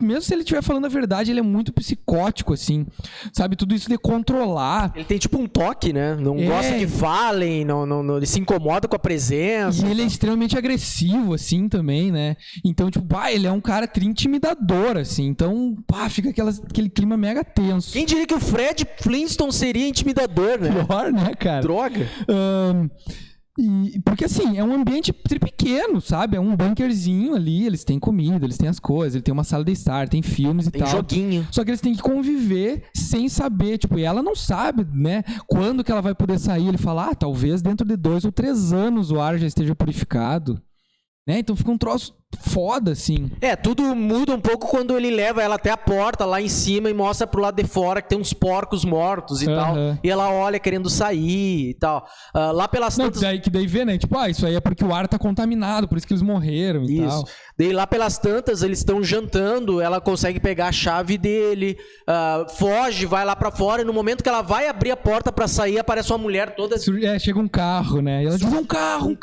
mesmo se ele estiver falando a verdade, ele é muito psicótico, assim, sabe, tudo isso de controlar. Ele tem tipo um toque, né, não gosta que falem, não, ele se incomoda com a presença. E ele é extremamente agressivo, assim, também, né, então, tipo, ele é um cara intimidador, assim, então, fica aquele clima mega tenso. Quem diria que o Fred Flintstone seria intimidador, né? Pior, né, cara? Droga. Porque assim, é um ambiente pequeno, sabe? É um bunkerzinho ali, eles têm comida, eles têm as coisas, ele tem uma sala de estar, tem filmes e tal. Tem joguinho. Só que eles têm que conviver sem saber, tipo, e ela não sabe, né? Quando que ela vai poder sair, ele fala, talvez dentro de 2 ou 3 anos o ar já esteja purificado. Né? Então fica um troço foda, assim. Tudo muda um pouco quando ele leva ela até a porta lá em cima e mostra pro lado de fora que tem uns porcos mortos e tal. E ela olha querendo sair e tal. Lá pelas tantas... Daí vê, né? Tipo, isso aí é porque o ar tá contaminado, por isso que eles morreram e tal. Daí lá pelas tantas, eles estão jantando, ela consegue pegar a chave dele, foge, vai lá pra fora, e no momento que ela vai abrir a porta pra sair, aparece uma mulher toda... chega um carro, né? E ela diz, um carro!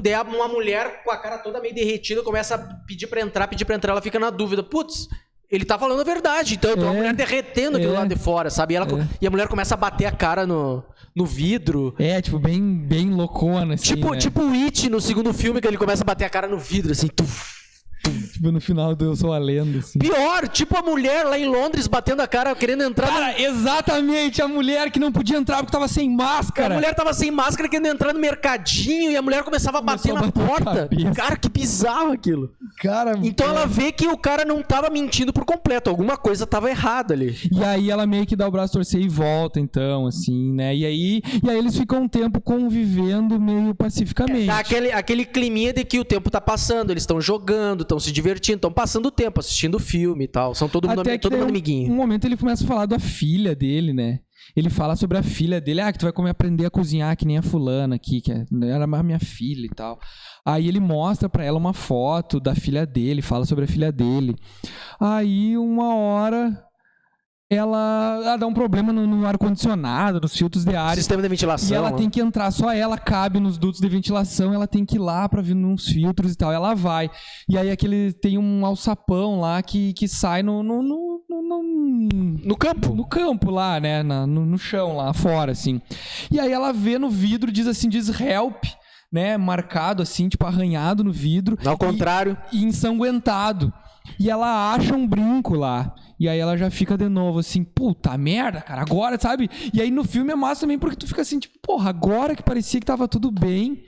Daí uma mulher com a cara toda meio derretida começa a pedir pra entrar, ela fica na dúvida. Putz, ele tá falando a verdade, então tem uma mulher derretendo aqui do lado de fora, sabe? E a mulher começa a bater a cara no vidro. Tipo, bem loucona, assim, Tipo o It no segundo filme, que ele começa a bater a cara no vidro, assim, Tipo, no final do Eu Sou a Lenda, assim. Pior, tipo a mulher lá em Londres batendo a cara, querendo entrar... Cara, exatamente, a mulher que não podia entrar porque tava sem máscara. A mulher tava sem máscara, querendo entrar no mercadinho, e a mulher começava a bater na porta. Cara, que bizarro aquilo. Cara, então ela vê que o cara não tava mentindo por completo, alguma coisa tava errada ali. E aí ela meio que dá o braço a torcer e volta, então, assim, né? E aí eles ficam um tempo convivendo meio pacificamente. Aquele climinha de que o tempo tá passando, eles estão jogando, estão se divertindo, estão passando o tempo, assistindo filme e tal. São todo mundo amiguinho. Um momento ele começa a falar da filha dele, né? Ele fala sobre a filha dele, que tu vai aprender a cozinhar que nem a fulana aqui, que era a minha filha e tal. Aí ele mostra pra ela uma foto da filha dele, fala sobre a filha dele. Aí uma hora... ela dá um problema no ar-condicionado, nos filtros de ar. Sistema de ventilação. E ela tem que entrar, só ela cabe nos dutos de ventilação, ela tem que ir lá pra vir nos filtros e tal. Ela vai. E aí tem um alçapão lá que sai no campo. No campo lá, né? No chão lá fora, assim. E aí ela vê no vidro, diz help, né? Marcado assim, tipo arranhado no vidro. Ao contrário. E ensanguentado. e ela acha um brinco lá. E aí ela já fica de novo assim, puta merda, cara, agora, sabe? E aí no filme é massa também porque tu fica assim, tipo, porra, agora que parecia que tava tudo bem,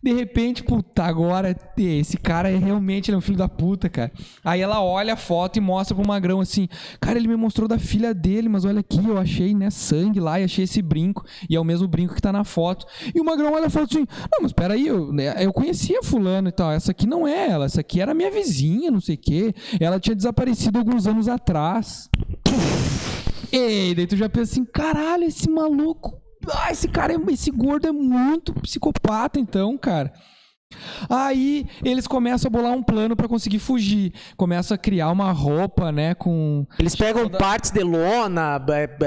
de repente, puta, agora esse cara ele é um filho da puta, cara. Aí ela olha a foto e mostra pro Magrão assim, cara, ele me mostrou da filha dele, mas olha aqui, eu achei, né, sangue lá e achei esse brinco, e é o mesmo brinco que tá na foto. E o Magrão olha a foto assim, não, mas peraí, eu conhecia fulano e tal, essa aqui não é ela, essa aqui era minha vizinha, não sei o quê, ela tinha desaparecido alguns anos atrás. E daí tu já pensa assim, caralho, esse maluco, esse gordo é muito psicopata, então, cara. Aí eles começam a bolar um plano pra conseguir fugir. Começam a criar uma roupa, né, com... Eles pegam partes de lona,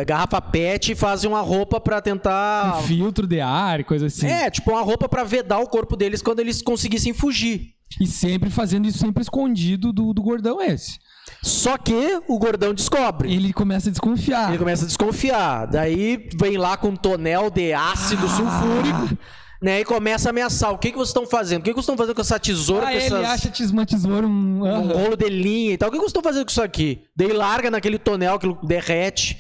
garrafa pet e fazem uma roupa pra tentar... Um filtro de ar e coisa assim. Tipo uma roupa pra vedar o corpo deles quando eles conseguissem fugir. E sempre fazendo isso, sempre escondido do gordão esse. Só que o gordão descobre. Ele começa a desconfiar. Daí vem lá com um tonel de ácido sulfúrico, né? E começa a ameaçar. O que vocês estão fazendo? O que vocês estão fazendo com essa tesoura? Com ele acha uma tesoura, um rolo de linha e tal. O que vocês estão fazendo com isso aqui? Daí larga naquele tonel, aquilo derrete.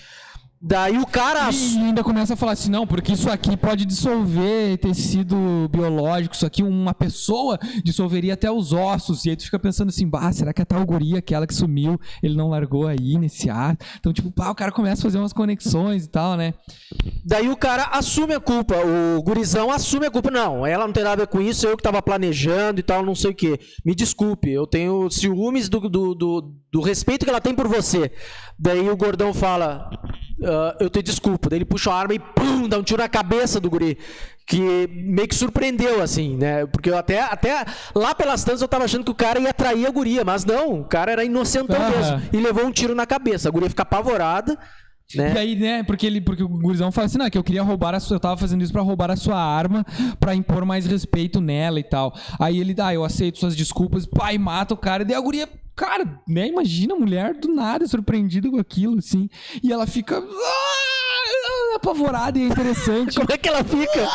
Daí o cara... E ainda começa a falar assim, não, porque isso aqui pode dissolver tecido biológico, isso aqui uma pessoa dissolveria até os ossos. E aí tu fica pensando assim, será que a tal guria, aquela que sumiu, ele não largou aí nesse ar? Então, tipo, o cara começa a fazer umas conexões e tal, né? Daí o cara assume a culpa, o gurizão assume a culpa. Não, ela não tem nada a ver com isso, eu que tava planejando e tal, não sei o quê. Me desculpe, eu tenho ciúmes do respeito que ela tem por você. Daí o gordão fala... eu te desculpo. Daí ele puxa a arma e pum, dá um tiro na cabeça do guri. Que meio que surpreendeu, assim, né? Porque eu até lá pelas tantas eu tava achando que o cara ia trair a guria, mas não, o cara era inocentão mesmo. E levou um tiro na cabeça. A guria fica apavorada, né? E aí, né, porque o gurizão fala assim, não, que eu queria roubar eu tava fazendo isso pra roubar a sua arma, pra impor mais respeito nela e tal. Aí ele, eu aceito suas desculpas, pai, mata o cara. E daí a guria, cara, né, imagina a mulher do nada, surpreendida com aquilo, assim. E ela fica apavorada e é interessante. Como é que ela fica?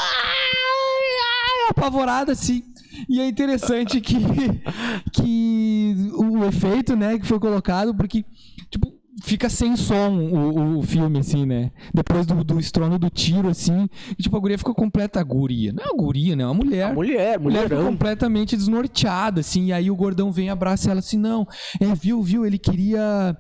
Apavorada, assim. E é interessante que o efeito, né, que foi colocado, porque, tipo, fica sem som o filme, assim, né? Depois do estrondo do tiro, assim. E, tipo, a guria fica completa... Guria. Não é uma guria, né? É uma mulher. Mulher fica completamente desnorteada, assim. E aí o gordão vem e abraça ela assim, não. Viu? Ele queria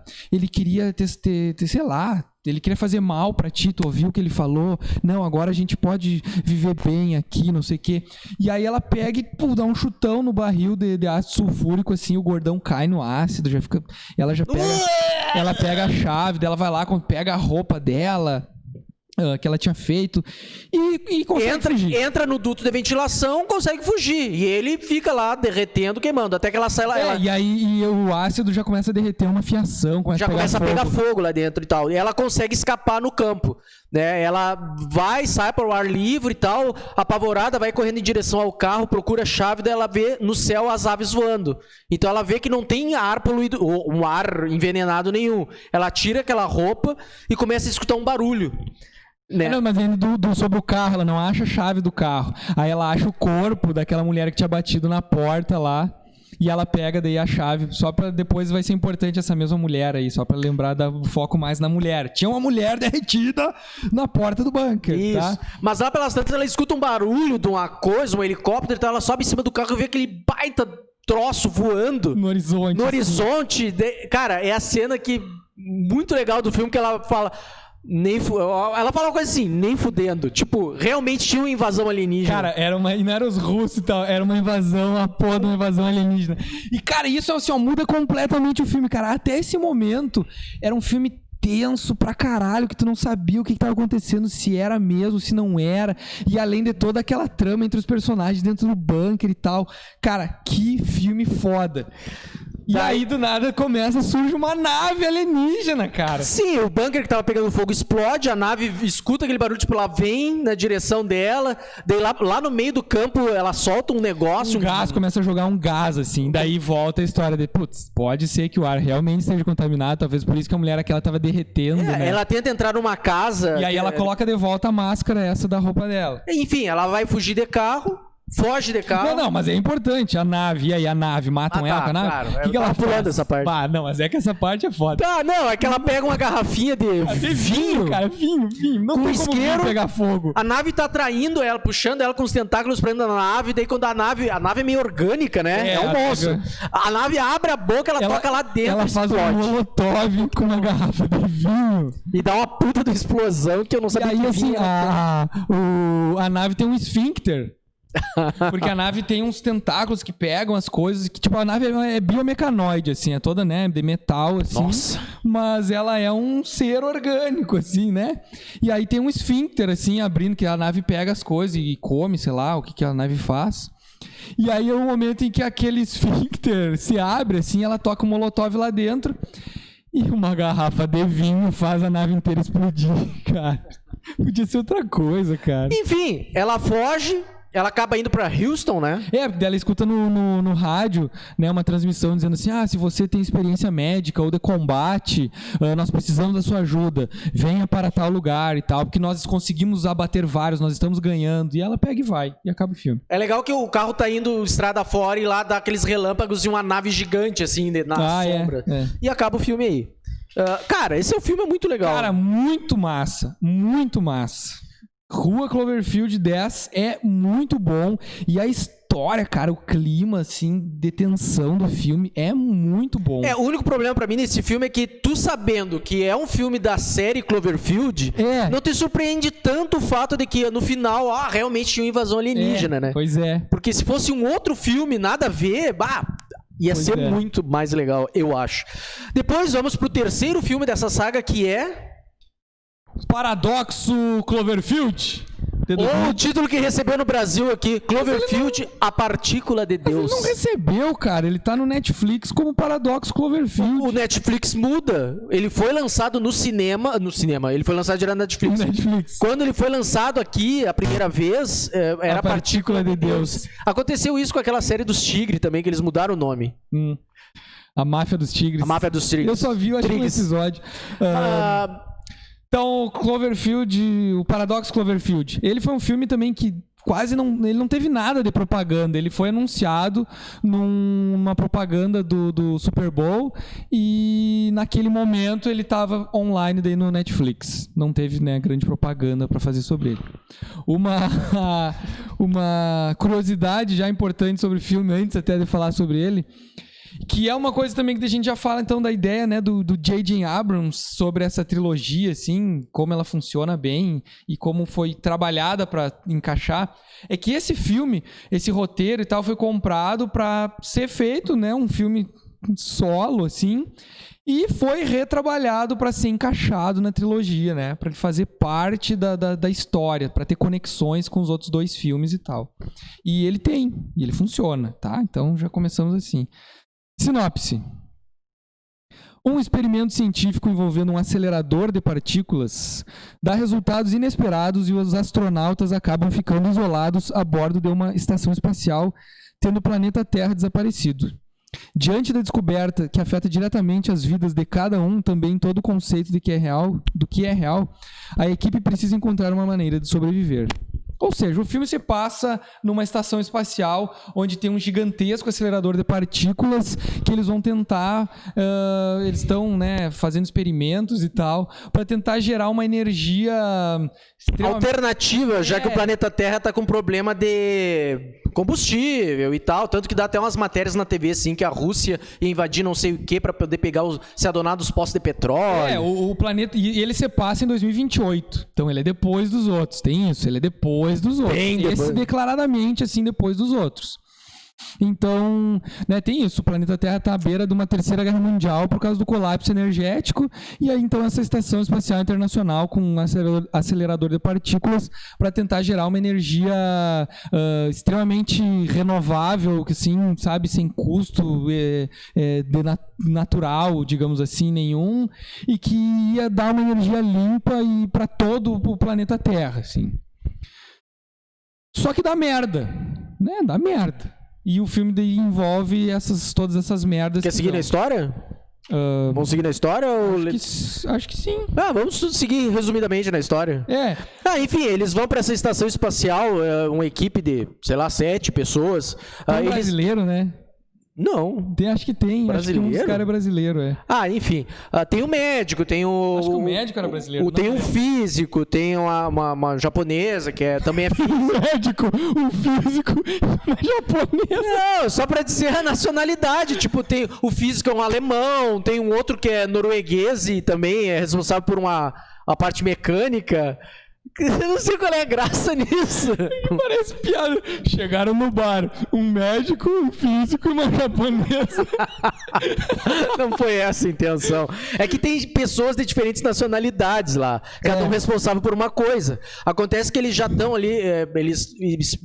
ter, sei lá... Ele queria fazer mal pra ti, tu ouviu o que ele falou? Não, agora a gente pode viver bem aqui, não sei o quê. E aí ela pega e dá um chutão no barril de ácido sulfúrico, assim, o gordão cai no ácido, já fica... Ela pega a chave dela, vai lá, pega a roupa dela... que ela tinha feito e consegue fugir. Entra no duto de ventilação, consegue fugir. E ele fica lá derretendo, queimando. Até que ela sai lá. E aí o ácido já começa a derreter uma fiação. Já começa a pegar fogo lá dentro e tal. E ela consegue escapar no campo. Né? Ela sai para o ar livre e tal, apavorada, vai correndo em direção ao carro, procura a chave, daí ela vê no céu as aves voando. Então ela vê que não tem ar poluído, ou um ar envenenado nenhum. Ela tira aquela roupa e começa a escutar um barulho. Né? Não, mas indo sobre o carro, ela não acha a chave do carro. Aí ela acha o corpo daquela mulher que tinha batido na porta lá. E ela pega daí a chave, só pra depois vai ser importante essa mesma mulher aí, só pra lembrar do foco mais na mulher. Tinha uma mulher derretida na porta do bunker, isso. Tá? Mas lá pelas tantas ela escuta um barulho de uma coisa, um helicóptero, então ela sobe em cima do carro e vê aquele baita troço voando. No horizonte. Cara, é a cena que muito legal do filme que ela fala... Ela fala uma coisa assim, nem fudendo. Tipo, realmente tinha uma invasão alienígena. Cara, e não era os russos e tal, era uma invasão, a porra de uma invasão alienígena. E, cara, isso assim, muda completamente o filme, cara. Até esse momento, era um filme tenso pra caralho, que tu não sabia o que tava acontecendo, se era mesmo, se não era. E além de toda aquela trama entre os personagens dentro do bunker e tal. Cara, que filme foda. E aí, do nada, surge uma nave alienígena, cara. Sim, o bunker que tava pegando fogo explode, a nave escuta aquele barulho, tipo, ela vem na direção dela, daí lá no meio do campo ela solta um negócio... Começa a jogar um gás, assim, daí volta a história de, putz, pode ser que o ar realmente esteja contaminado, talvez por isso que a mulher aquela tava derretendo, né? Ela tenta entrar numa casa... E aí ela coloca de volta a máscara essa da roupa dela. Enfim, ela vai fugir de carro... foge de carro. Não, mas é importante. A nave, e aí a nave, matam ela com a nave? Claro, O que ela pulando faz? essa parte. Não, mas é que essa parte é foda. Tá, não, é que ela pega uma garrafinha de vinho. Cara, vinho. Não Com tem como vinho isqueiro. pegar fogo. A nave tá traindo ela, puxando ela com os tentáculos pra dentro da nave. Daí quando a nave é meio orgânica, né? É um monstro. A nave abre a boca, ela toca lá dentro. Ela faz um molotov com uma garrafa de vinho. E dá uma puta de explosão que eu não E sabia aí, que assim, vinha. a nave tem um esfíncter. Porque a nave tem uns tentáculos que pegam as coisas. Que, tipo, a nave é biomecanoide, assim. É toda, né, de metal, assim. Nossa. Mas ela é um ser orgânico, assim, né? E aí tem um esfíncter, assim, abrindo, que a nave pega as coisas e come, sei lá, o que a nave faz. E aí é o momento em que aquele esfíncter se abre, assim, ela toca um molotov lá dentro. E uma garrafa de vinho faz a nave inteira explodir, cara. Podia ser outra coisa, cara. Enfim, ela foge, ela acaba indo pra Houston, né? Ela escuta no rádio, né, uma transmissão dizendo assim, se você tem experiência médica ou de combate, nós precisamos da sua ajuda, venha para tal lugar e tal, porque nós conseguimos abater vários, nós estamos ganhando, e ela pega e vai, e acaba o filme. É legal que o carro tá indo estrada fora e lá dá aqueles relâmpagos de uma nave gigante, assim, na sombra. E acaba o filme aí. Cara, esse filme é muito legal. Cara, muito massa, muito massa. Rua Cloverfield 10 é muito bom. E a história, cara, o clima, assim, de tensão do filme é muito bom. O único problema pra mim nesse filme é que tu sabendo que é um filme da série Cloverfield, não te surpreende tanto o fato de que no final, realmente tinha uma invasão alienígena, né? Pois é. Porque se fosse um outro filme, nada a ver, ia ser muito mais legal, eu acho. Depois vamos pro terceiro filme dessa saga, que é... Paradoxo Cloverfield. O título que recebeu no Brasil aqui, Cloverfield, a partícula de Deus. Ele não recebeu, cara. Ele tá no Netflix como Paradoxo Cloverfield. O Netflix muda. Ele foi lançado no cinema. Ele foi lançado direto na Netflix. Quando ele foi lançado aqui a primeira vez, era a partícula de Deus. Aconteceu isso com aquela série dos Tigres também, que eles mudaram o nome. A Máfia dos Tigres. A Máfia dos Tigres. Eu só vi, acho que um episódio. Então, Cloverfield, o Paradoxo Cloverfield, ele foi um filme também que ele não teve nada de propaganda. Ele foi anunciado numa propaganda do Super Bowl e naquele momento ele estava online daí no Netflix. Não teve, né, grande propaganda para fazer sobre ele. Uma curiosidade já importante sobre o filme, antes até de falar sobre ele, que é uma coisa também que a gente já fala, então, da ideia, né, do J.J. Abrams sobre essa trilogia, assim, como ela funciona bem e como foi trabalhada para encaixar, é que esse filme, esse roteiro e tal, foi comprado para ser feito, né, um filme solo, assim, e foi retrabalhado para ser encaixado na trilogia, né, para fazer parte da história, para ter conexões com os outros dois filmes e tal. E ele funciona, tá? Então já começamos assim. Sinopse. Um experimento científico envolvendo um acelerador de partículas dá resultados inesperados e os astronautas acabam ficando isolados a bordo de uma estação espacial, tendo o planeta Terra desaparecido. Diante da descoberta que afeta diretamente as vidas de cada um, também todo o conceito do que é real, a equipe precisa encontrar uma maneira de sobreviver. Ou seja, o filme se passa numa estação espacial onde tem um gigantesco acelerador de partículas que eles vão tentar, eles estão, né, fazendo experimentos e tal, para tentar gerar uma energia alternativa, já que o planeta Terra está com problema de combustível e tal, tanto que dá até umas matérias na TV assim que a Rússia ia invadir não sei o que para poder pegar se adonar dos postos de petróleo. O planeta, e ele se passa em 2028. Então ele é depois dos outros. Tem isso, ele é depois dos outros. Esse declaradamente assim depois dos outros. Então, né, tem isso, o planeta Terra está à beira de uma terceira guerra mundial por causa do colapso energético, e aí então essa estação espacial internacional com um acelerador de partículas para tentar gerar uma energia extremamente renovável, que assim, sabe, sem custo natural, digamos assim, nenhum, e que ia dar uma energia limpa e para todo o planeta Terra, assim. Só que dá merda, né? Dá merda. E o filme daí envolve todas essas merdas. Quer seguir na história? Vamos seguir na história? Ou... Acho que sim. Vamos seguir resumidamente na história. Enfim, eles vão pra essa estação espacial, uma equipe de, sei lá, 7 pessoas. Tem brasileiro, né? Não. Acho que tem. Brasileiro? Acho que um dos caras é brasileiro, Enfim. Tem o médico, tem o... Acho que o médico era brasileiro. Tem um físico, tem uma japonesa, que também é física. O médico, um físico e uma japonesa. Não, só pra dizer a nacionalidade. Tipo, tem o físico é um alemão, tem um outro que é norueguês e também é responsável por uma parte mecânica. Eu não sei qual é a graça nisso. Parece piada. Chegaram no bar, um médico, um físico e uma japonesa. Não foi essa a intenção. É que tem pessoas de diferentes nacionalidades lá. Cada um responsável por uma coisa. Acontece que eles já estão ali, eles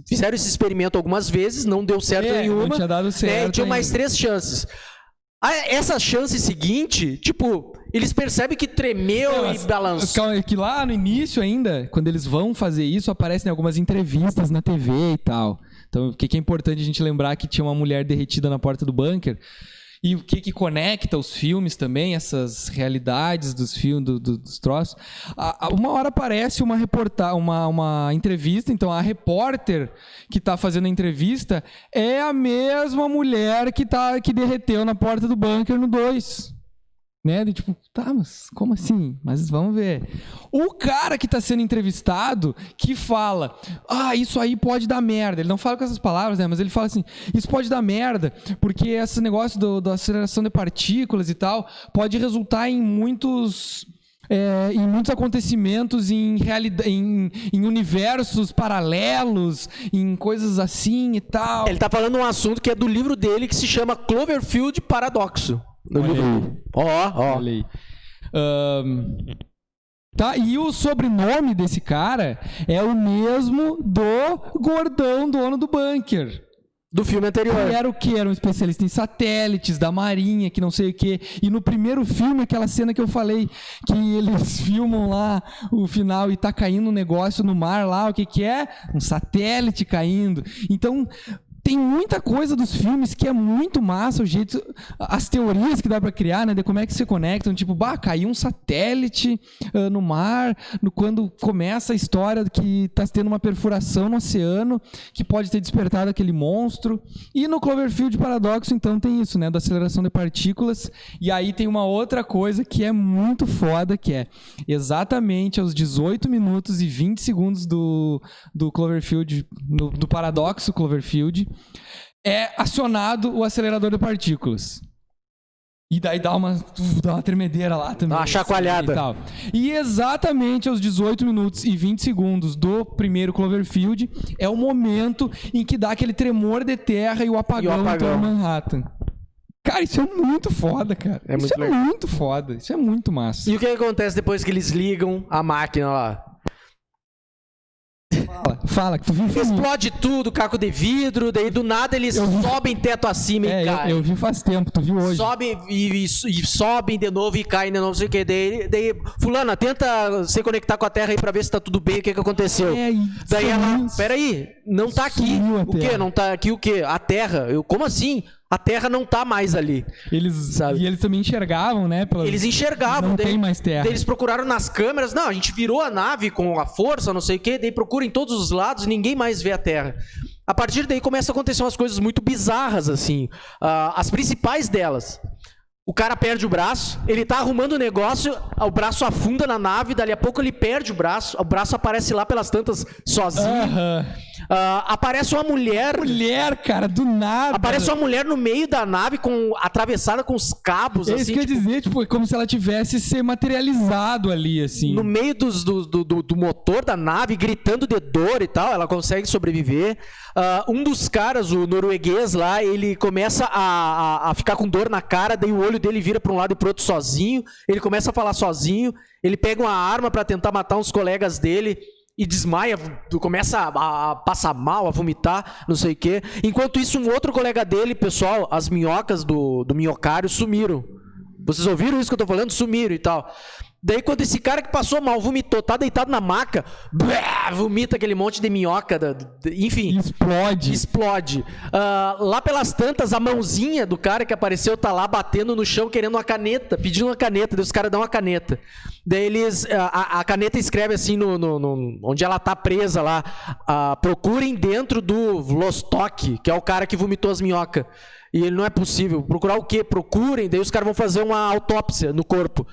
fizeram esse experimento algumas vezes, não deu certo nenhuma. Não tinha dado certo. Tinham mais 3 chances. Essa chance seguinte, tipo, eles percebem que tremeu e balançou. Calma, que lá no início ainda, quando eles vão fazer isso, aparecem algumas entrevistas na TV e tal. Então, o que é importante a gente lembrar que tinha uma mulher derretida na porta do bunker. E o que conecta os filmes também, essas realidades dos filmes, dos troços. Uma hora aparece uma entrevista, então a repórter que está fazendo a entrevista é a mesma mulher que derreteu na porta do bunker no 2. Né? E tipo, mas como assim? Mas vamos ver. O cara que está sendo entrevistado, que fala, isso aí pode dar merda. Ele não fala com essas palavras, né? Mas ele fala assim, isso pode dar merda, porque esse negócio da aceleração de partículas e tal, pode resultar em muitos acontecimentos, em universos paralelos, em coisas assim e tal. Ele tá falando um assunto que é do livro dele, que se chama Cloverfield Paradoxo. Olha aí. E o sobrenome desse cara é o mesmo do gordão dono do bunker. Do filme anterior. Ele era o quê? Era um especialista em satélites, da marinha, que não sei o quê. E no primeiro filme, aquela cena que eu falei, que eles filmam lá o final e tá caindo um negócio no mar lá, o que é? Um satélite caindo. Então... tem muita coisa dos filmes que é muito massa, o jeito, as teorias que dá pra criar, né, de como é que se conectam, tipo, caiu um satélite no mar, quando começa a história que tá tendo uma perfuração no oceano, que pode ter despertado aquele monstro, e no Cloverfield Paradoxo, então, tem isso, né, da aceleração de partículas, e aí tem uma outra coisa que é muito foda, que é exatamente aos 18 minutos e 20 segundos do Cloverfield, do Paradoxo Cloverfield, é acionado o acelerador de partículas. E daí dá uma tremedeira lá também. Uma chacoalhada. E exatamente aos 18 minutos e 20 segundos do primeiro Cloverfield é o momento em que dá aquele tremor de terra e o apagão em todo Manhattan. Cara, isso é muito foda, cara. Isso é muito foda. Isso é muito massa. E o que acontece depois que eles ligam a máquina lá? Fala, que tu viu. Explode tudo, caco de vidro, daí do nada eles sobem teto acima e caem. Eu vi faz tempo, tu viu hoje. Sobem e sobem de novo e caem de novo, não sei o que. Daí, fulana, tenta se conectar com a Terra aí pra ver se tá tudo bem, o que aconteceu. Daí ela, peraí, não tá aqui. O quê? Não tá aqui o quê? A Terra. Como assim? A Terra não tá mais ali. E eles também enxergavam, né? Eles enxergavam. Não tem mais terra. Daí eles procuraram nas câmeras. Não, a gente virou a nave com a força, não sei o quê. Daí procura em todos os lados, ninguém mais vê a Terra. A partir daí começam a acontecer umas coisas muito bizarras, assim. As principais delas. O cara perde o braço, ele tá arrumando o negócio, o braço afunda na nave, dali a pouco ele perde o braço aparece lá pelas tantas sozinho. Aparece uma mulher... cara, do nada. Aparece uma mulher no meio da nave, atravessada com os cabos, assim. É isso que eu ia dizer, tipo, como se ela tivesse se materializado ali, assim. No meio do motor da nave, gritando de dor e tal, ela consegue sobreviver. Um dos caras, o norueguês lá, ele começa a ficar com dor na cara, daí o olho dele vira para um lado e pro outro sozinho, ele começa a falar sozinho, ele pega uma arma para tentar matar uns colegas dele e desmaia, começa a passar mal, a vomitar, não sei o quê. Enquanto isso, um outro colega dele, pessoal, as minhocas do minhocário sumiram. Vocês ouviram isso que eu tô falando? Sumiram e tal. Daí quando esse cara que passou mal vomitou, tá deitado na maca, vomita aquele monte de minhoca, enfim. Explode. Lá pelas tantas, a mãozinha do cara que apareceu tá lá batendo no chão querendo uma caneta, pedindo uma caneta, daí os caras dão uma caneta. Daí eles, a caneta escreve assim, onde ela tá presa lá, procurem dentro do Vostok, que é o cara que vomitou as minhocas. E ele, não é possível. Procurar o quê? Procurem, daí os caras vão fazer uma autópsia no corpo.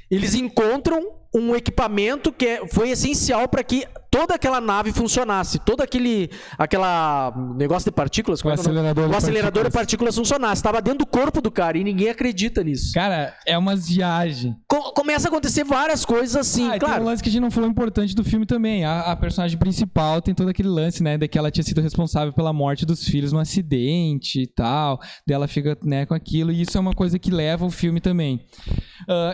Eles encontram um equipamento que foi essencial para que toda aquela nave funcionasse, todo aquela negócio de partículas, o acelerador de partículas funcionasse. Estava dentro do corpo do cara e ninguém acredita nisso. Cara, é umas viagens. Começa a acontecer várias coisas assim, claro. Tem um lance que a gente não falou importante do filme também. A personagem principal tem todo aquele lance, né, de que ela tinha sido responsável pela morte dos filhos num acidente e tal. Daí ela fica, né, com aquilo, e isso é uma coisa que leva o filme também.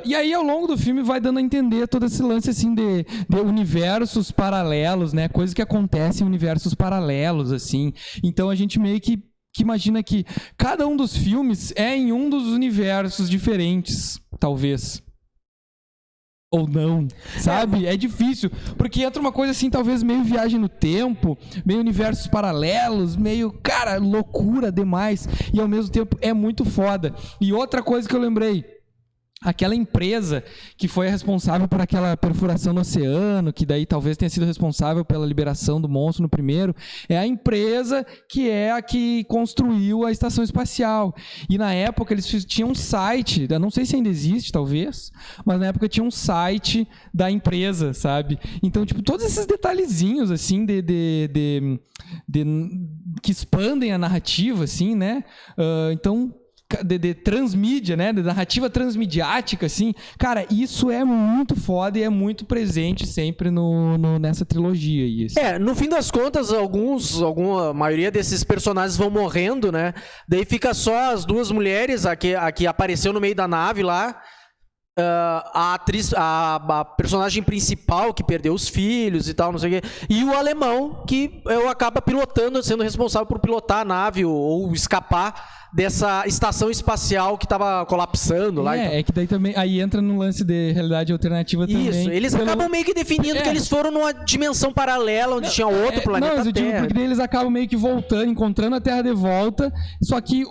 E aí, ao longo do filme, vai dando a entender todo esse lance, assim, de universos paralelos, né? Coisas que acontecem em universos paralelos, assim. Então, a gente meio que imagina que cada um dos filmes é em um dos universos diferentes, talvez. Ou não, sabe? É difícil, porque entra uma coisa assim, talvez meio viagem no tempo, meio universos paralelos, meio, cara, loucura demais. E, ao mesmo tempo, é muito foda. E outra coisa que eu lembrei, aquela empresa que foi a responsável por aquela perfuração no oceano, que daí talvez tenha sido responsável pela liberação do monstro no primeiro, é a empresa que é a que construiu a estação espacial. E na época eles tinham um site, eu não sei se ainda existe, talvez, mas na época tinha um site da empresa, sabe? Então, tipo, todos esses detalhezinhos, assim, que expandem a narrativa, assim, né? Então, de transmídia, né? De narrativa transmediática, assim. Cara, isso é muito foda e é muito presente sempre nessa trilogia. Isso. No fim das contas, a maioria desses personagens vão morrendo, né? Daí fica só as duas mulheres, a que apareceu no meio da nave lá, a atriz, a personagem principal que perdeu os filhos e tal, não sei o quê, e o alemão que acaba pilotando, sendo responsável por pilotar a nave ou escapar dessa estação espacial que tava colapsando lá. É que daí também, aí entra no lance de realidade alternativa também. Isso, eles acabam meio que definindo que eles foram numa dimensão paralela, onde tinha outro planeta Terra. Não, eu digo porque daí eles acabam meio que voltando, encontrando a Terra de volta, só que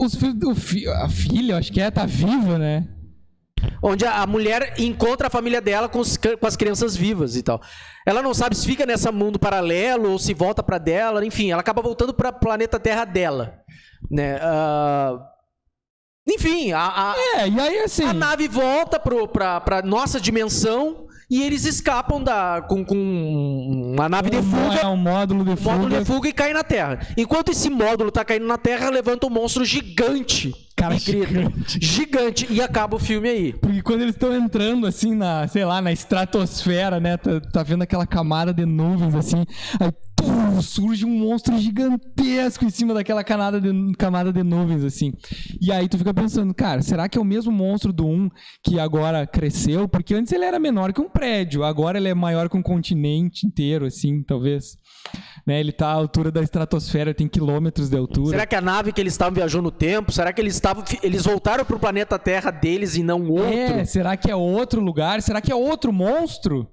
a filha, acho que tá viva, né? Onde a mulher encontra a família dela com as crianças vivas e tal. Ela não sabe se fica nesse mundo paralelo ou se volta pra dela, enfim, ela acaba voltando pra planeta Terra dela, né? Enfim, e aí, assim, a nave volta pra nossa dimensão e eles escapam com uma nave de fuga. Um módulo de fuga e cai na Terra. Enquanto esse módulo tá caindo na Terra, levanta um monstro gigante. Cara, gigante. E acaba o filme aí. Porque quando eles estão entrando, assim, na estratosfera, né? Tá vendo aquela camada de nuvens, assim. Aí, surge um monstro gigantesco em cima daquela camada de nuvens, assim. E aí tu fica pensando, cara, será que é o mesmo monstro do 1 que agora cresceu? Porque antes ele era menor que um prédio, agora ele é maior que um continente inteiro, assim, talvez. Né? Ele tá à altura da estratosfera, tem quilômetros de altura. Será que a nave que eles estavam viajando no tempo, será que eles voltaram pro planeta Terra deles e não outro? Será que é outro lugar? Será que é outro monstro?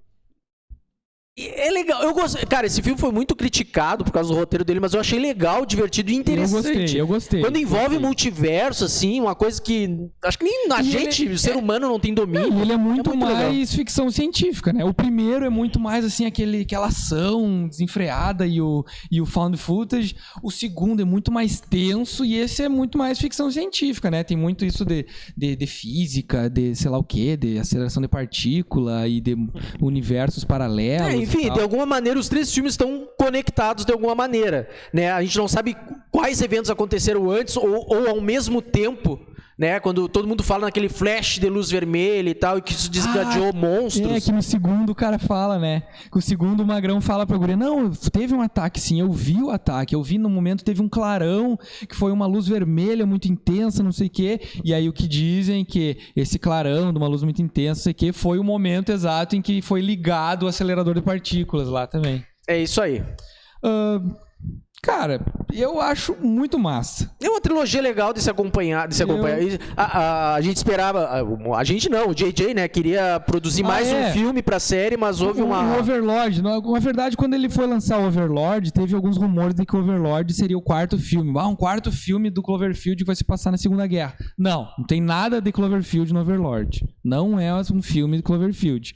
É legal, eu gostei. Cara, esse filme foi muito criticado por causa do roteiro dele, mas eu achei legal, divertido e interessante. Eu gostei. Quando envolve multiverso, assim, uma coisa que acho que nem a gente, o ser humano, não tem domínio. Ele é muito mais legal. Ficção científica, né? O primeiro é muito mais, assim, aquela ação desenfreada e o found footage. O segundo é muito mais tenso e esse é muito mais ficção científica, né? Tem muito isso de física, de sei lá o quê, de aceleração de partícula e de universos paralelos. Enfim, de alguma maneira os três filmes estão conectados de alguma maneira, né? A gente não sabe quais eventos aconteceram antes ou ao mesmo tempo, né? Quando todo mundo fala naquele flash de luz vermelha e tal, e que isso desencadeou monstros. Que no segundo o cara fala, né? Que o segundo o Magrão fala pra guria, não, teve um ataque sim, eu vi o ataque, eu vi no momento, teve um clarão, que foi uma luz vermelha muito intensa, não sei o quê, e aí o que dizem que esse clarão de uma luz muito intensa, não sei o quê, foi o momento exato em que foi ligado o acelerador de partículas lá também. É isso aí. Cara, eu acho muito massa. É uma trilogia legal de se acompanhar. A gente esperava... A gente não, o JJ, né? Queria produzir mais um filme pra série, mas houve uma... O Overlord, na verdade, quando ele foi lançar o Overlord, teve alguns rumores de que o Overlord seria o quarto filme. Um quarto filme do Cloverfield que vai se passar na Segunda Guerra. Não tem nada de Cloverfield no Overlord. Não é um filme de Cloverfield.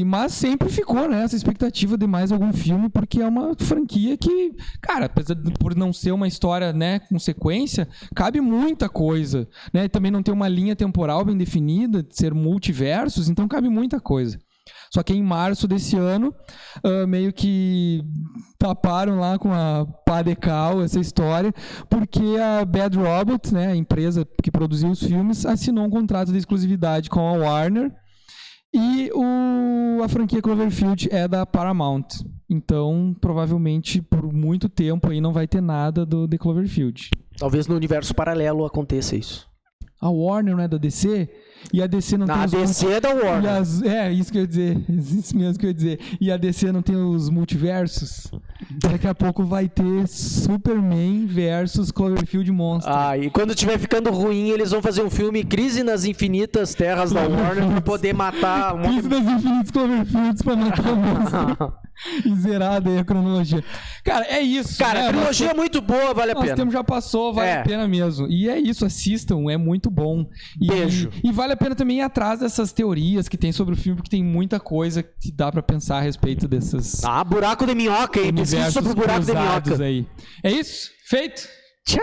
Mas sempre ficou, né, essa expectativa de mais algum filme, porque é uma franquia que, cara, apesar por não ser uma história, né, com sequência, cabe muita coisa, né, também não tem uma linha temporal bem definida, de ser multiversos, então cabe muita coisa. Só que em março desse ano, meio que taparam lá com a pá de cal essa história, porque a Bad Robot, né, a empresa que produziu os filmes, assinou um contrato de exclusividade com a Warner. E a franquia Cloverfield é da Paramount. Então, provavelmente, por muito tempo aí não vai ter nada do The Cloverfield. Talvez no universo paralelo aconteça isso. A Warner não é da DC? E a DC não tem os... A DC é da Warner. Isso que eu ia dizer. Isso mesmo que eu ia dizer. E a DC não tem os multiversos? Daqui a pouco vai ter Superman versus Cloverfield Monster. E quando estiver ficando ruim, eles vão fazer um filme Crise nas Infinitas Terras da Warner pra poder matar... Crise nas Infinitas Cloverfields pra matar o monstro. E zerada aí a cronologia. Cara, é isso. Cara, a trilogia é muito boa, vale a pena. Nosso tempo já passou, vale a pena mesmo. E é isso, assistam, é muito bom. Beijo. E vale a pena também ir atrás dessas teorias que tem sobre o filme, porque tem muita coisa que dá pra pensar a respeito desses... buraco de minhoca, hein? Pesquisa sobre o buraco de minhoca. Aí. É isso? Feito? Tchau!